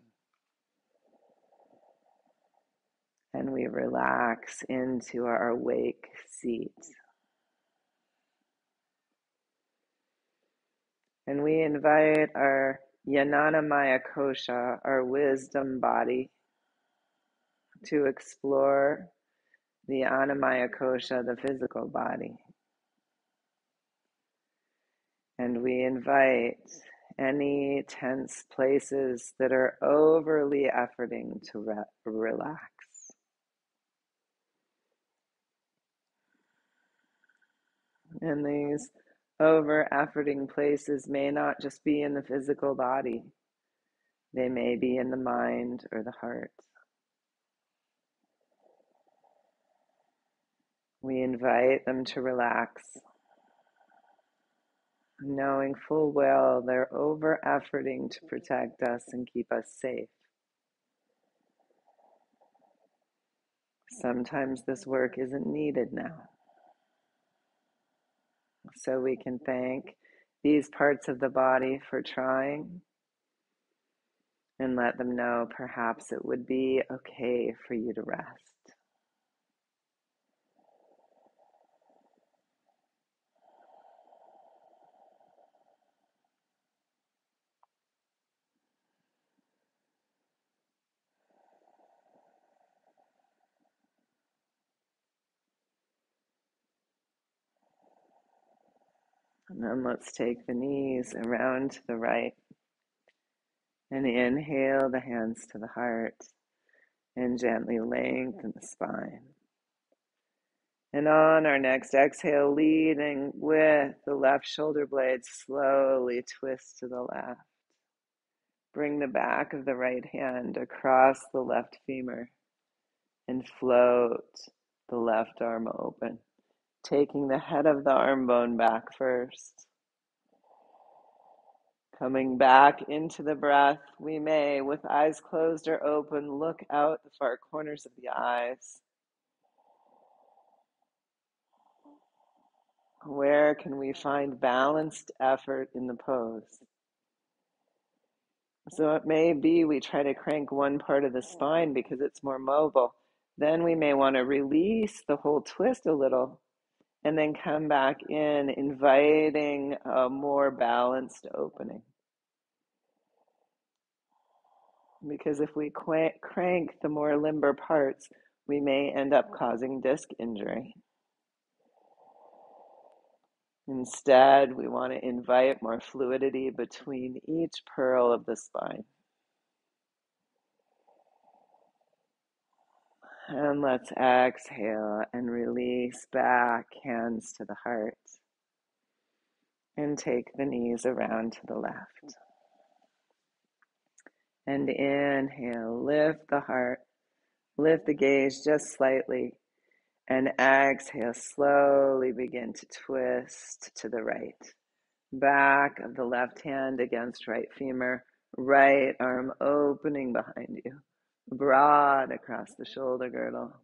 And we relax into our awake seat. And we invite our Jnana Kosha, our wisdom body, to explore the Annamaya Kosha, the physical body. And we invite any tense places that are overly efforting to relax. And these over-efforting places may not just be in the physical body. They may be in the mind or the heart. We invite them to relax, knowing full well they're over-efforting to protect us and keep us safe. Sometimes this work isn't needed now. So we can thank these parts of the body for trying and let them know perhaps it would be okay for you to rest. And then let's take the knees around to the right. And inhale the hands to the heart and gently lengthen the spine. And on our next exhale, leading with the left shoulder blade, slowly twist to the left. Bring the back of the right hand across the left femur and float the left arm open, taking the head of the arm bone back first. Coming back into the breath, we may, with eyes closed or open, look out the far corners of the eyes. Where can we find balanced effort in the pose? So it may be we try to crank one part of the spine because it's more mobile. Then we may want to release the whole twist a little and then come back in, inviting a more balanced opening. Because if we crank the more limber parts, we may end up causing disc injury. Instead, we want to invite more fluidity between each pearl of the spine. And let's exhale and release back, hands to the heart. And take the knees around to the left. And inhale, lift the heart, lift the gaze just slightly. And exhale, slowly begin to twist to the right. Back of the left hand against right femur, right arm opening behind you, broad across the shoulder girdle.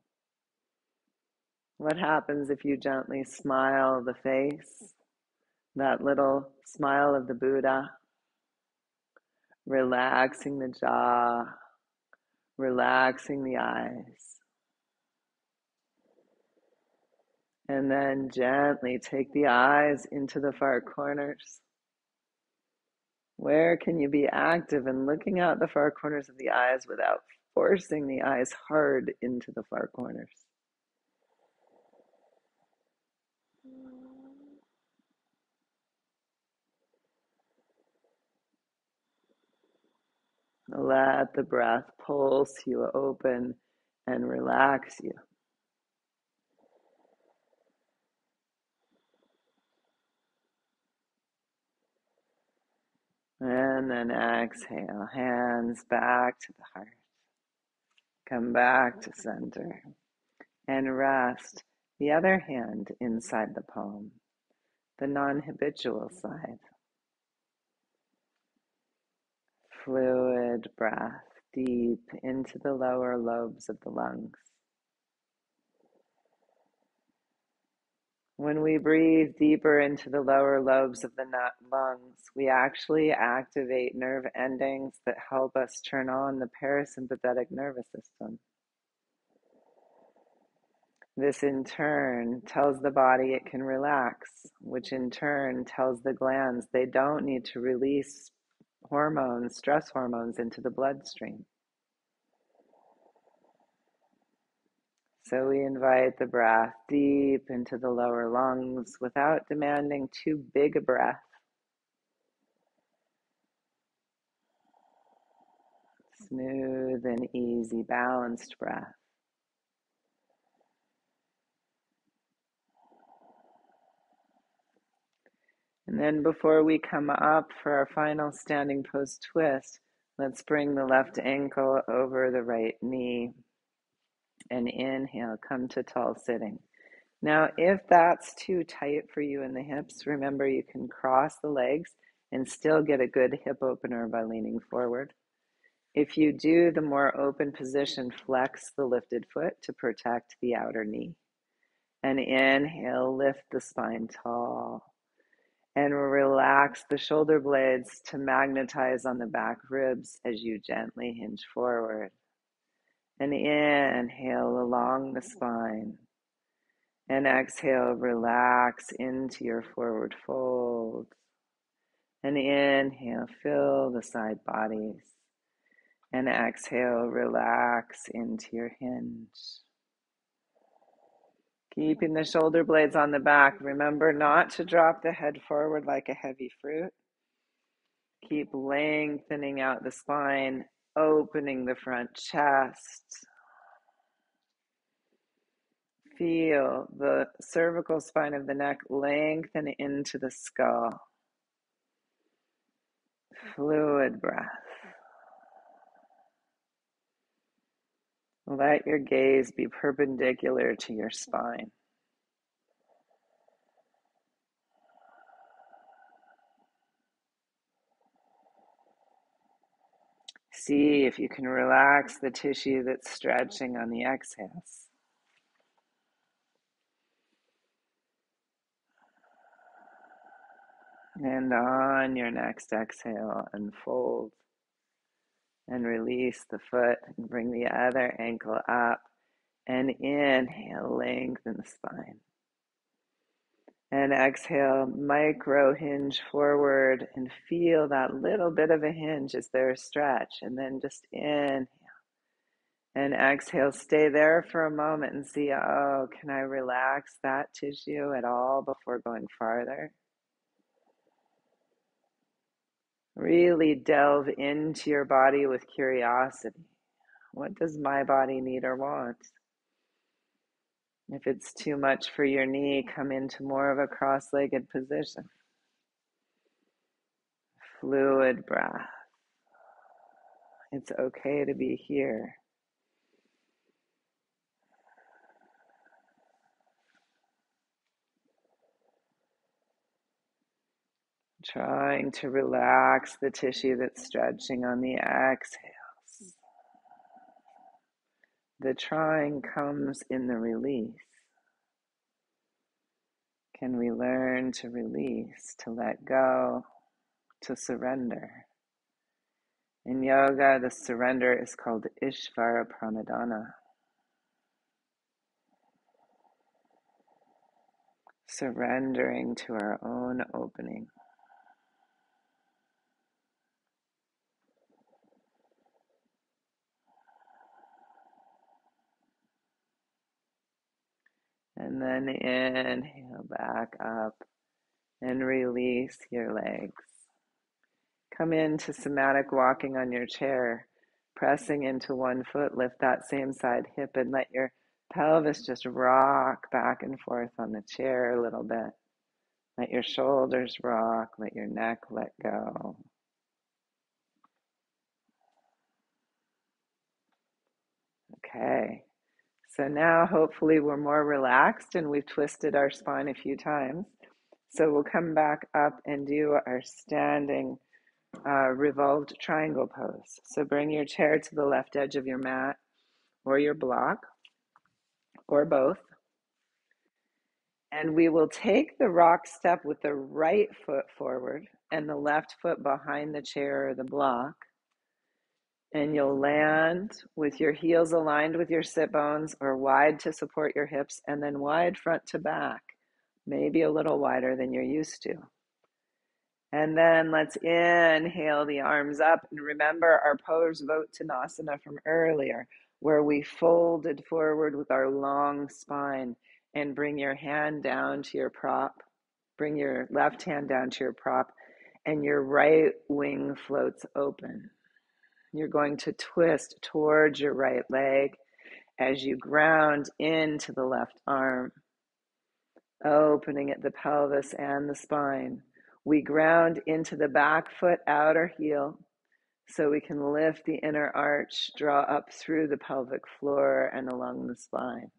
What happens if you gently smile the face, that little smile of the Buddha, relaxing the jaw, relaxing the eyes. And then gently take the eyes into the far corners. Where can you be active in looking out the far corners of the eyes without forcing the eyes hard into the far corners? Let the breath pulse you open and relax you. And then exhale, hands back to the heart. Come back to center and rest the other hand inside the palm, the non-habitual side. Fluid breath deep into the lower lobes of the lungs. When we breathe deeper into the lower lobes of the lungs, we actually activate nerve endings that help us turn on the parasympathetic nervous system. This in turn tells the body it can relax, which in turn tells the glands they don't need to release hormones, stress hormones, into the bloodstream. So we invite the breath deep into the lower lungs without demanding too big a breath. Smooth and easy, balanced breath. And then before we come up for our final standing pose twist, let's bring the left ankle over the right knee. And inhale, come to tall sitting. Now, if that's too tight for you in the hips, remember you can cross the legs and still get a good hip opener by leaning forward. If you do the more open position, flex the lifted foot to protect the outer knee. And inhale, lift the spine tall. And relax the shoulder blades to magnetize on the back ribs as you gently hinge forward. And inhale along the spine. And exhale, relax into your forward fold. And inhale, fill the side bodies. And exhale, relax into your hinge. Keeping the shoulder blades on the back. Remember not to drop the head forward like a heavy fruit. Keep lengthening out the spine, opening the front chest. Feel the cervical spine of the neck lengthen into the skull. Fluid breath. Let your gaze be perpendicular to your spine. See if you can relax the tissue that's stretching on the exhales. And on your next exhale, unfold. And release the foot and bring the other ankle up. And inhale, lengthen the spine. And exhale, micro hinge forward and feel that little bit of a hinge. Is there a stretch? And then just inhale and exhale. Stay there for a moment and see, oh, can I relax that tissue at all before going farther? Really delve into your body with curiosity. What does my body need or want? If it's too much for your knee, come into more of a cross-legged position. Fluid breath. It's okay to be here. Trying to relax the tissue that's stretching on the exhales. The trying comes in the release. Can we learn to release, to let go, to surrender? In yoga, the surrender is called Ishvara Pranadhana. Surrendering to our own opening. And then inhale back up and release your legs. Come into somatic walking on your chair, pressing into one foot, lift that same side hip and let your pelvis just rock back and forth on the chair a little bit. Let your shoulders rock, let your neck let go. Okay, so now hopefully we're more relaxed and we've twisted our spine a few times. So we'll come back up and do our standing revolved triangle pose. So bring your chair to the left edge of your mat or your block or both. And we will take the rock step with the right foot forward and the left foot behind the chair or the block. And you'll land with your heels aligned with your sit bones or wide to support your hips and then wide front to back, maybe a little wider than you're used to. And then let's inhale the arms up and remember our Parsvokonasana from earlier, where we folded forward with our long spine and bring your hand down to your prop. Bring your left hand down to your prop and your right wing floats open. You're going to twist towards your right leg as you ground into the left arm, opening at the pelvis and the spine. We ground into the back foot outer heel so we can lift the inner arch, draw up through the pelvic floor and along the spine.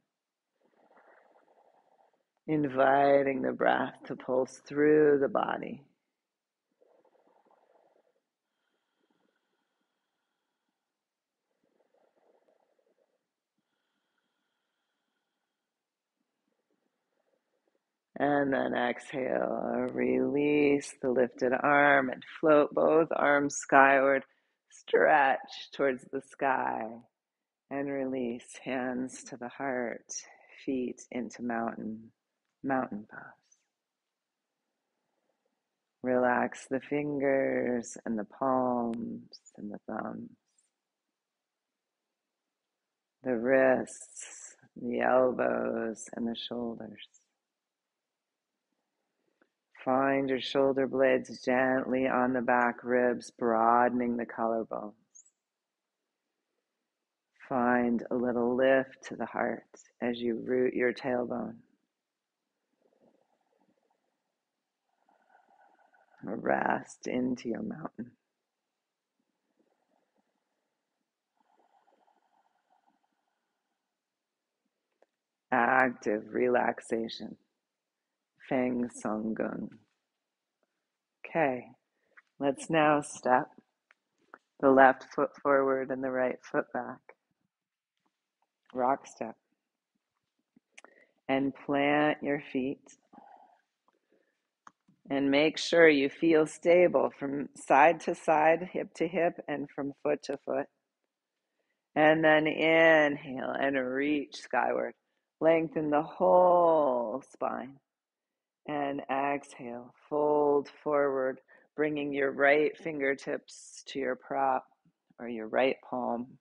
Inviting the breath to pulse through the body. And then exhale, release the lifted arm and float both arms skyward. Stretch towards the sky and release. Hands to the heart, feet into mountain pose. Relax the fingers and the palms and the thumbs, the wrists, the elbows and the shoulders. Find your shoulder blades gently on the back ribs, broadening the collarbones. Find a little lift to the heart as you root your tailbone. Rest into your mountain. Active relaxation. Feng Song Gung. Okay, let's now step the left foot forward and the right foot back. Rock step. And plant your feet And make sure you feel stable from side to side, hip to hip, and from foot to foot. And then inhale and reach skyward. Lengthen the whole spine. And exhale, fold forward, bringing your right fingertips to your prop or your right palm.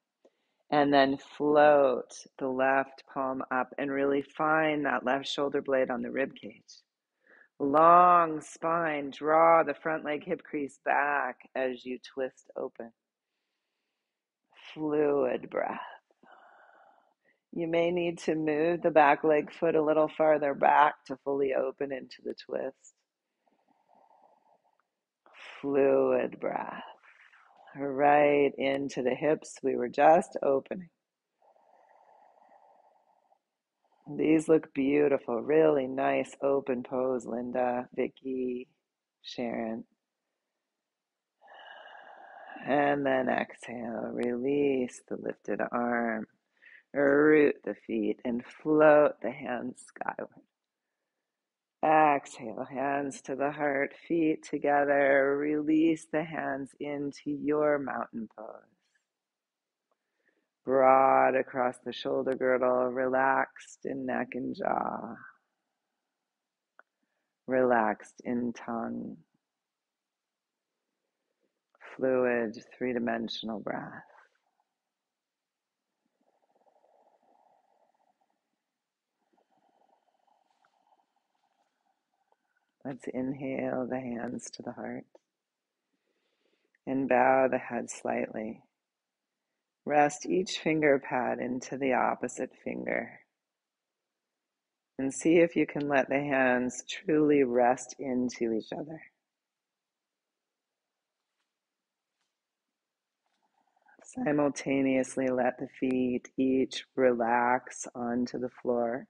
And then float the left palm up and really find that left shoulder blade on the rib cage. Long spine, draw the front leg hip crease back as you twist open. Fluid breath. You may need to move the back leg foot a little farther back to fully open into the twist. Fluid breath. Right into the hips we were just opening. These look beautiful. Really nice open pose, Linda, Vicky, Sharon. And then exhale. Release the lifted arm. Root the feet and float the hands skyward. Exhale, hands to the heart, feet together. Release the hands into your mountain pose. Broad across the shoulder girdle, relaxed in neck and jaw. Relaxed in tongue. Fluid, three-dimensional breath. Let's inhale the hands to the heart and bow the head slightly. Rest each finger pad into the opposite finger and see if you can let the hands truly rest into each other. Simultaneously let the feet each relax onto the floor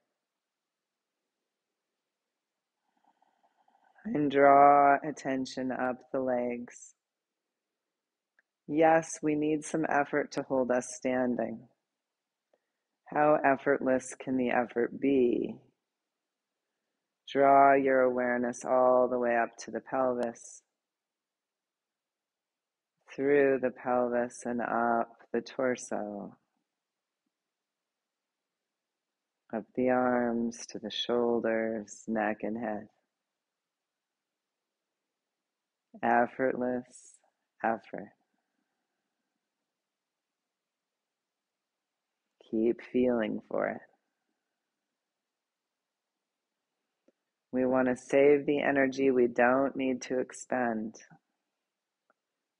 and draw attention up the legs. Yes, we need some effort to hold us standing. How effortless can the effort be? Draw your awareness all the way up to the pelvis, through the pelvis and up the torso, up the arms to the shoulders, neck and head. Effortless effort. Keep feeling for it. We want to save the energy we don't need to expend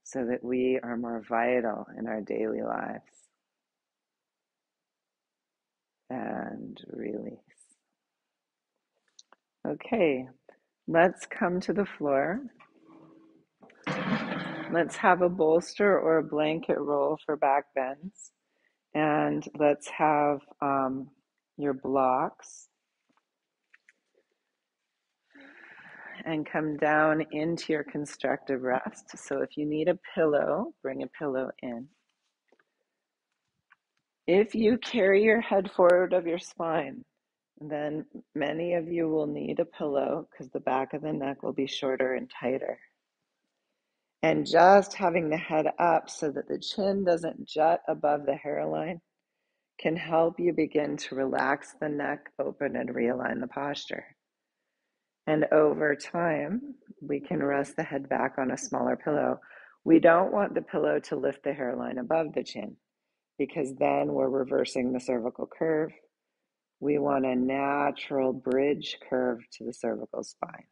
so that we are more vital in our daily lives. And release. Okay, let's come to the floor. Let's have a bolster or a blanket roll for back bends. And let's have your blocks and come down into your constructive rest. So if you need a pillow, bring a pillow in. If you carry your head forward of your spine, then many of you will need a pillow because the back of the neck will be shorter and tighter. And just having the head up so that the chin doesn't jut above the hairline can help you begin to relax the neck, open, and realign the posture. And over time, we can rest the head back on a smaller pillow. We don't want the pillow to lift the hairline above the chin because then we're reversing the cervical curve. We want a natural bridge curve to the cervical spine.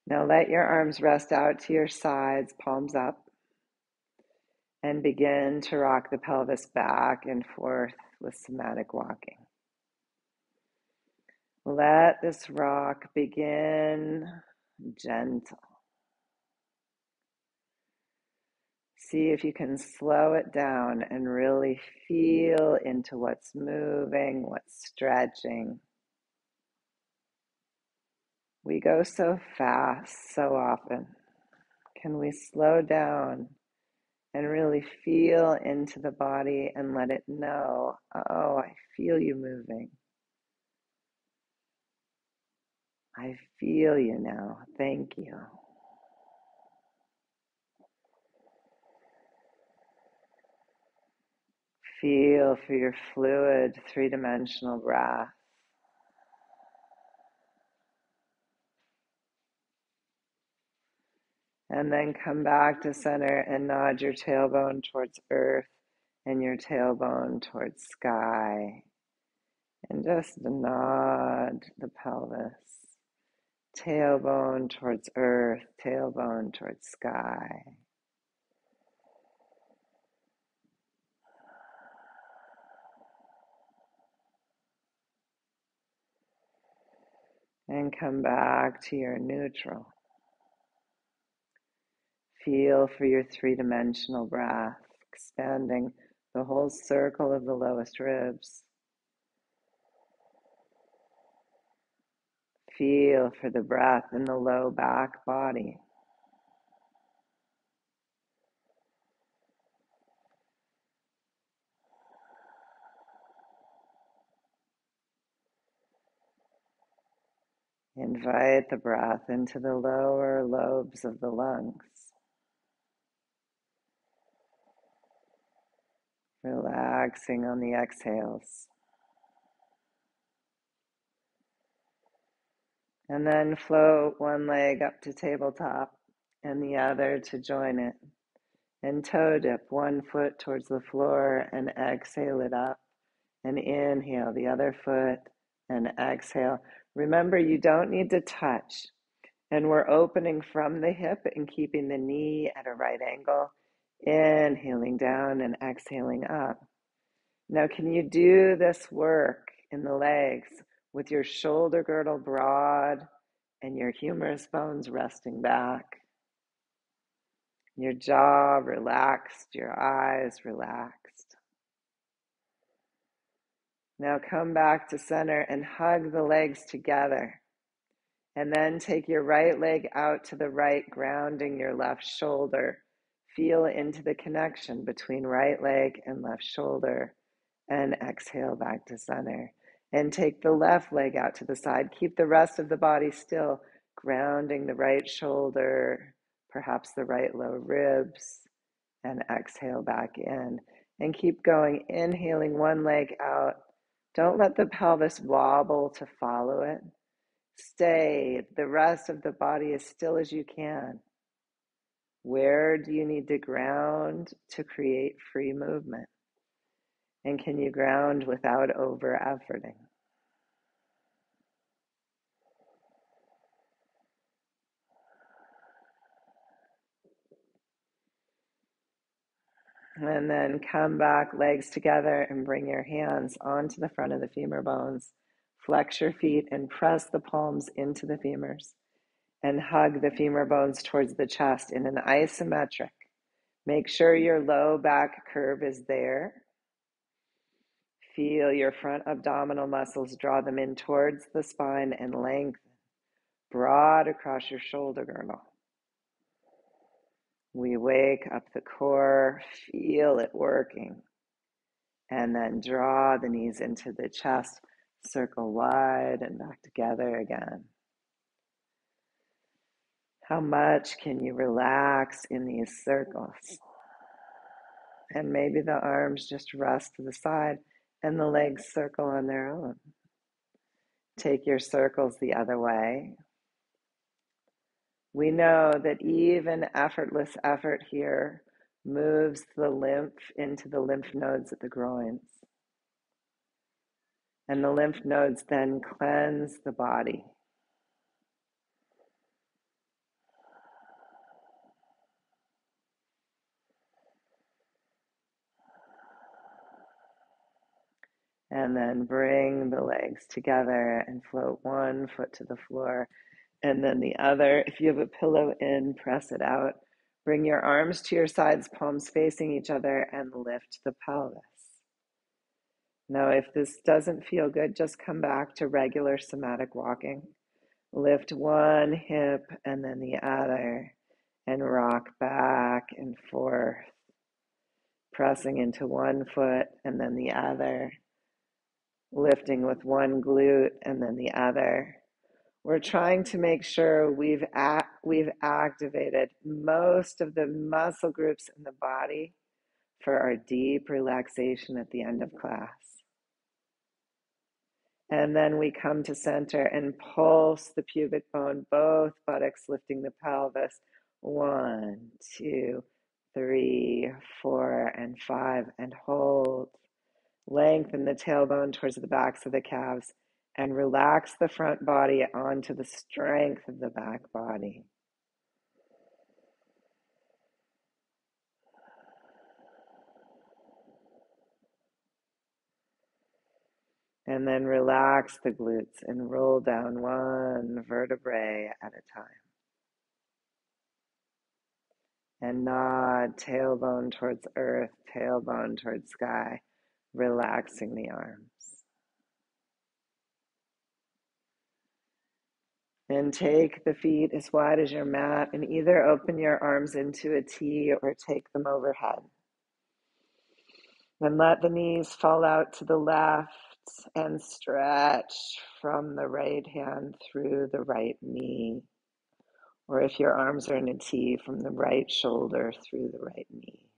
Now let your arms rest out to your sides, palms up, and begin to rock the pelvis back and forth with somatic walking. Let this rock begin gentle. See if you can slow it down and really feel into what's moving, what's stretching. We go so fast so often. Can we slow down and really feel into the body and let it know, oh, I feel you moving. I feel you now. Thank you. Feel for your fluid, three-dimensional breath. And then come back to center and nod your tailbone towards earth and your tailbone towards sky. And just nod the pelvis. Tailbone towards earth, tailbone towards sky. And come back to your neutral. Feel for your three-dimensional breath, expanding the whole circle of the lowest ribs. Feel for the breath in the low back body. Invite the breath into the lower lobes of the lungs. Relaxing on the exhales. And then float one leg up to tabletop and the other to join it. And toe dip one foot towards the floor and exhale it up. And inhale the other foot and exhale. Remember, you don't need to touch. And we're opening from the hip and keeping the knee at a right angle. Inhaling down and exhaling up. Now, can you do this work in the legs with your shoulder girdle broad and your humerus bones resting back? Your jaw relaxed, your eyes relaxed. Now come back to center and hug the legs together. And then take your right leg out to the right, grounding your left shoulder. Feel into the connection between right leg and left shoulder. And exhale back to center. And take the left leg out to the side. Keep the rest of the body still, grounding the right shoulder, perhaps the right low ribs. And exhale back in. And keep going, inhaling one leg out. Don't let the pelvis wobble to follow it. Stay. The rest of the body as still as you can. Where do you need to ground to create free movement? And can you ground without over-efforting? And then come back, legs together, and bring your hands onto the front of the femur bones. Flex your feet and press the palms into the femurs. And hug the femur bones towards the chest in an isometric. Make sure your low back curve is there. Feel your front abdominal muscles, draw them in towards the spine and lengthen. Broad across your shoulder girdle. We wake up the core, feel it working. And then draw the knees into the chest, circle wide and back together again. How much can you relax in these circles? And maybe the arms just rest to the side and the legs circle on their own. Take your circles the other way. We know that even effortless effort here moves the lymph into the lymph nodes at the groins. And the lymph nodes then cleanse the body. And then bring the legs together and float one foot to the floor. And then the other, if you have a pillow in, press it out. Bring your arms to your sides, palms facing each other, and lift the pelvis. Now, if this doesn't feel good, just come back to regular somatic walking. Lift one hip and then the other, and rock back and forth, pressing into one foot and then the other, lifting with one glute and then the other. We're trying to make sure we've activated most of the muscle groups in the body for our deep relaxation at the end of class. And then we come to center and pulse the pubic bone, both buttocks lifting the pelvis. 1, 2, 3, 4, and 5, and hold. Lengthen the tailbone towards the backs of the calves and relax the front body onto the strength of the back body. And then relax the glutes and roll down one vertebrae at a time. And nod tailbone towards earth, tailbone towards sky, relaxing the arms. And take the feet as wide as your mat and either open your arms into a T or take them overhead. Then let the knees fall out to the left and stretch from the right hand through the right knee. Or if your arms are in a T, from the right shoulder through the right knee.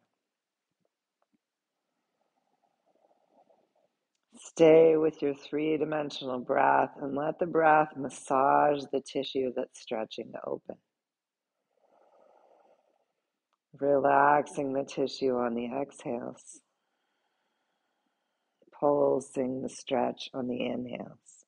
Stay with your three-dimensional breath and let the breath massage the tissue that's stretching open. Relaxing the tissue on the exhales. Pulsing the stretch on the inhales.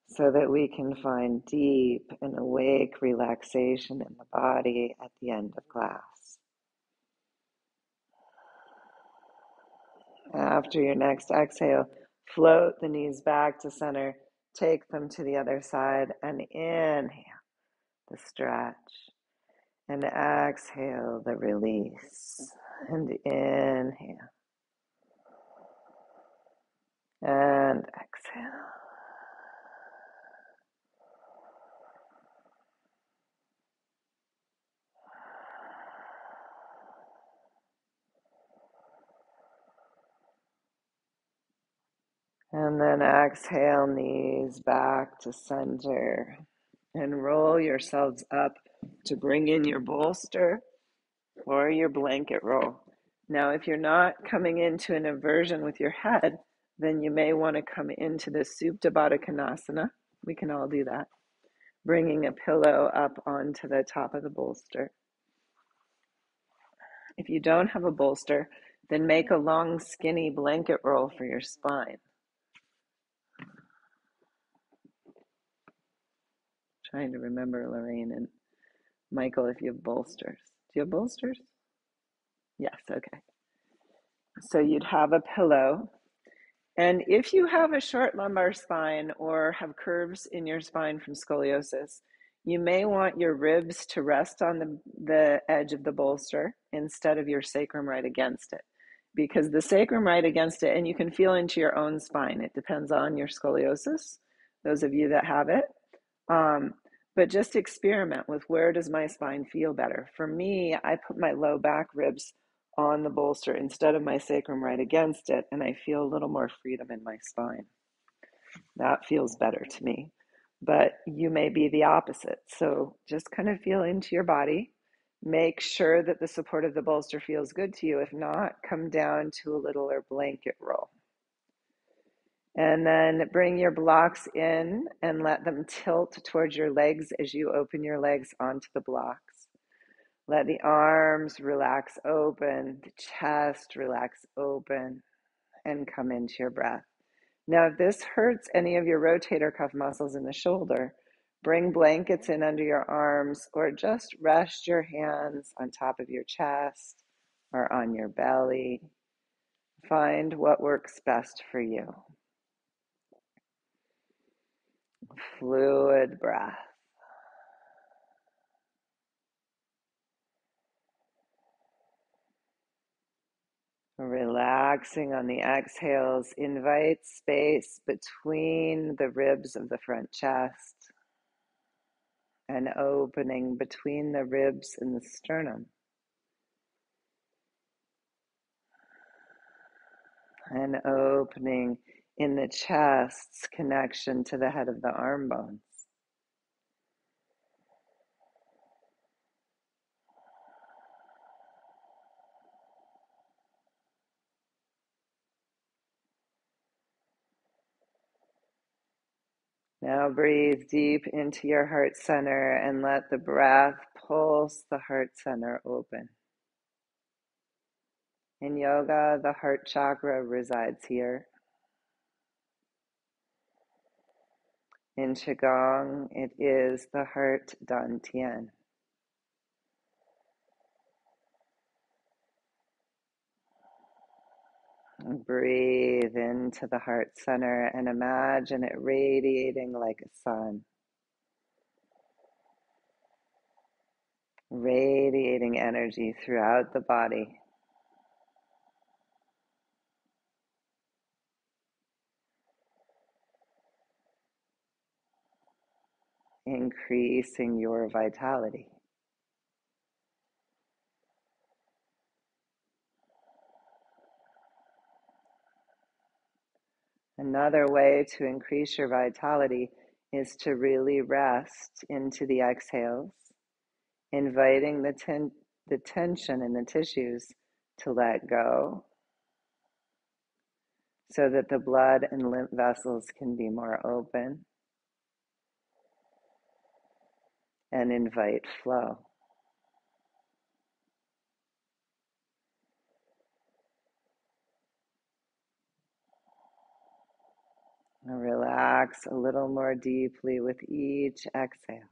So that we can find deep and awake relaxation in the body at the end of class. After your next exhale, float the knees back to center, take them to the other side, and inhale the stretch, and exhale the release, and inhale, and exhale. And then exhale, knees back to center. And roll yourselves up to bring in your bolster or your blanket roll. Now, if you're not coming into an inversion with your head, then you may want to come into the Supta Baddha Konasana. We can all do that. Bringing a pillow up onto the top of the bolster. If you don't have a bolster, then make a long, skinny blanket roll for your spine. Trying to remember, Lorraine and Michael, if you have bolsters. Do you have bolsters? Yes, okay. So you'd have a pillow. And if you have a short lumbar spine or have curves in your spine from scoliosis, you may want your ribs to rest on the edge of the bolster instead of your sacrum right against it. Because the sacrum right against it, and you can feel into your own spine. It depends on your scoliosis, those of you that have it. But just experiment with where does my spine feel better. For me, I put my low back ribs on the bolster instead of my sacrum right against it, and I feel a little more freedom in my spine. That feels better to me. But you may be the opposite. So just kind of feel into your body. Make sure that the support of the bolster feels good to you. If not, come down to a littler blanket roll. And then bring your blocks in and let them tilt towards your legs as you open your legs onto the blocks. Let the arms relax open, the chest relax open, and come into your breath. Now, if this hurts any of your rotator cuff muscles in the shoulder, bring blankets in under your arms or just rest your hands on top of your chest or on your belly. Find what works best for you. Fluid breath. Relaxing on the exhales, invite space between the ribs of the front chest and opening between the ribs and the sternum. And opening in the chest's connection to the head of the arm bones. Now breathe deep into your heart center and let the breath pulse the heart center open. In yoga, the heart chakra resides here. In Qigong, it is the heart dantian. Breathe into the heart center and imagine it radiating like a sun. Radiating energy throughout the body. Increasing your vitality. Another way to increase your vitality is to really rest into the exhales, inviting the tension in the tissues to let go so that the blood and lymph vessels can be more open and invite flow. And relax a little more deeply with each exhale.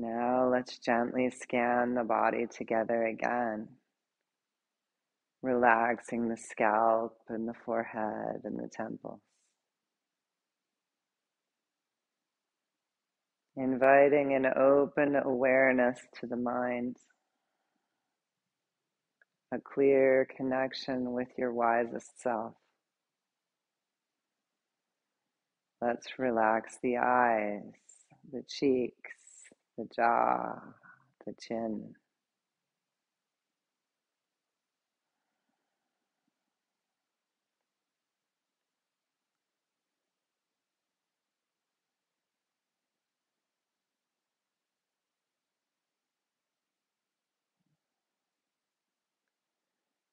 Now let's gently scan the body together again, relaxing the scalp and the forehead and the temples. Inviting an open awareness to the mind, a clear connection with your wisest self. Let's relax the eyes, the cheeks, the jaw, the chin.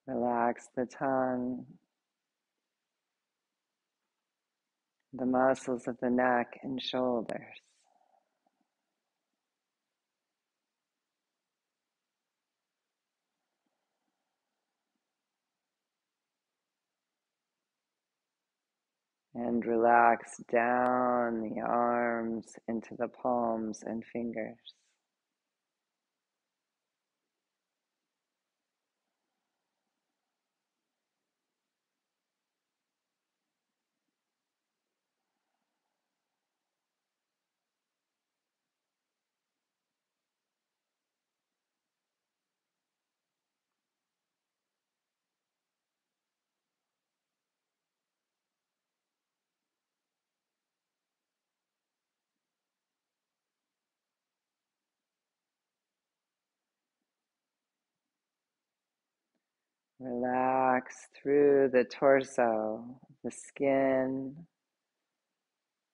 Relax the tongue, the muscles of the neck and shoulders. And relax down the arms into the palms and fingers. Relax through the torso, the skin,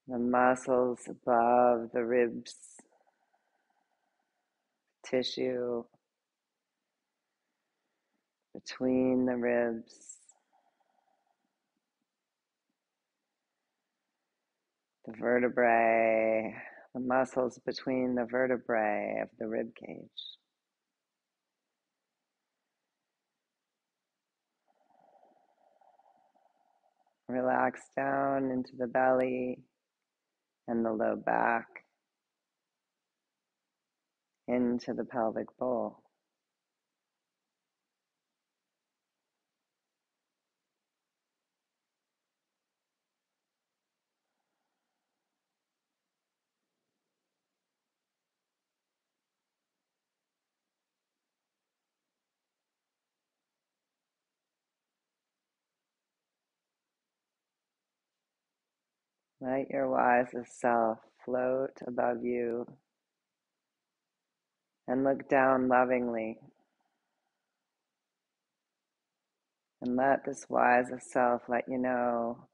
the muscles above the ribs, tissue, between the ribs, the vertebrae, the muscles between the vertebrae of the rib cage. Relax down into the belly and the low back, into the pelvic bowl. Let your wisest self float above you and look down lovingly. And let this wisest self let you know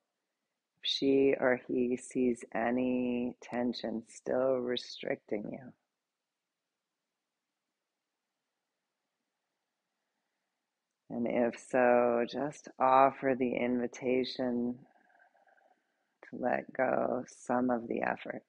if she or he sees any tension still restricting you. And if so, just offer the invitation to let go some of the effort.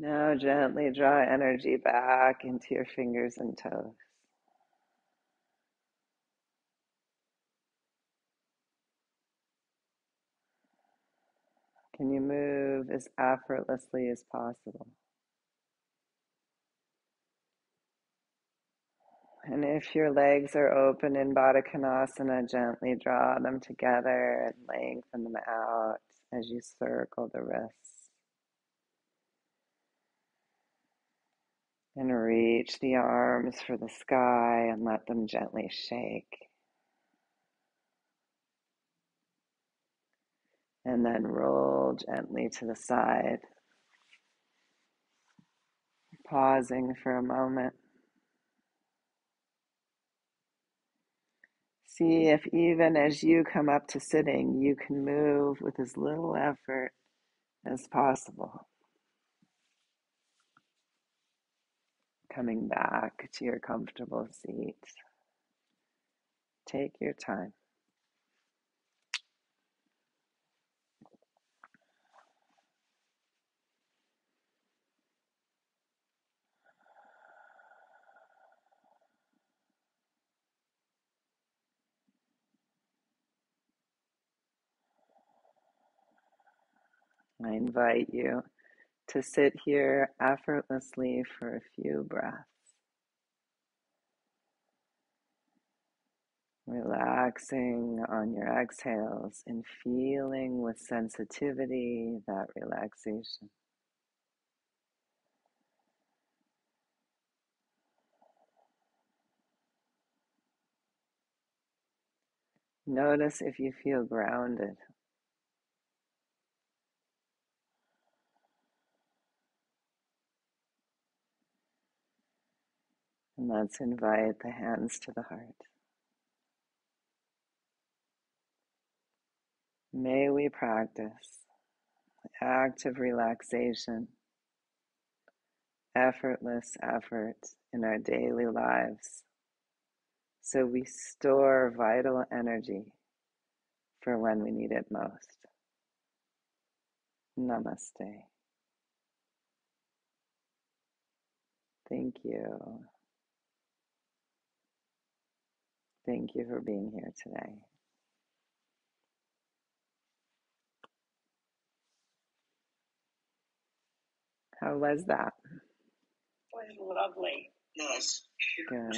Now gently draw energy back into your fingers and toes. Can you move as effortlessly as possible? And if your legs are open in Konasana, gently draw them together and lengthen them out as you circle the wrists. And reach the arms for the sky and let them gently shake. And then roll gently to the side, pausing for a moment. See if even as you come up to sitting, you can move with as little effort as possible. Coming back to your comfortable seat. Take your time. I invite you to sit here effortlessly for a few breaths, relaxing on your exhales and feeling with sensitivity that relaxation. Notice if you feel grounded. And let's invite the hands to the heart. May we practice active relaxation, effortless effort in our daily lives, so we store vital energy for when we need it most. Namaste. Thank you. Thank you for being here today. How was that? It was lovely. Yes. Good.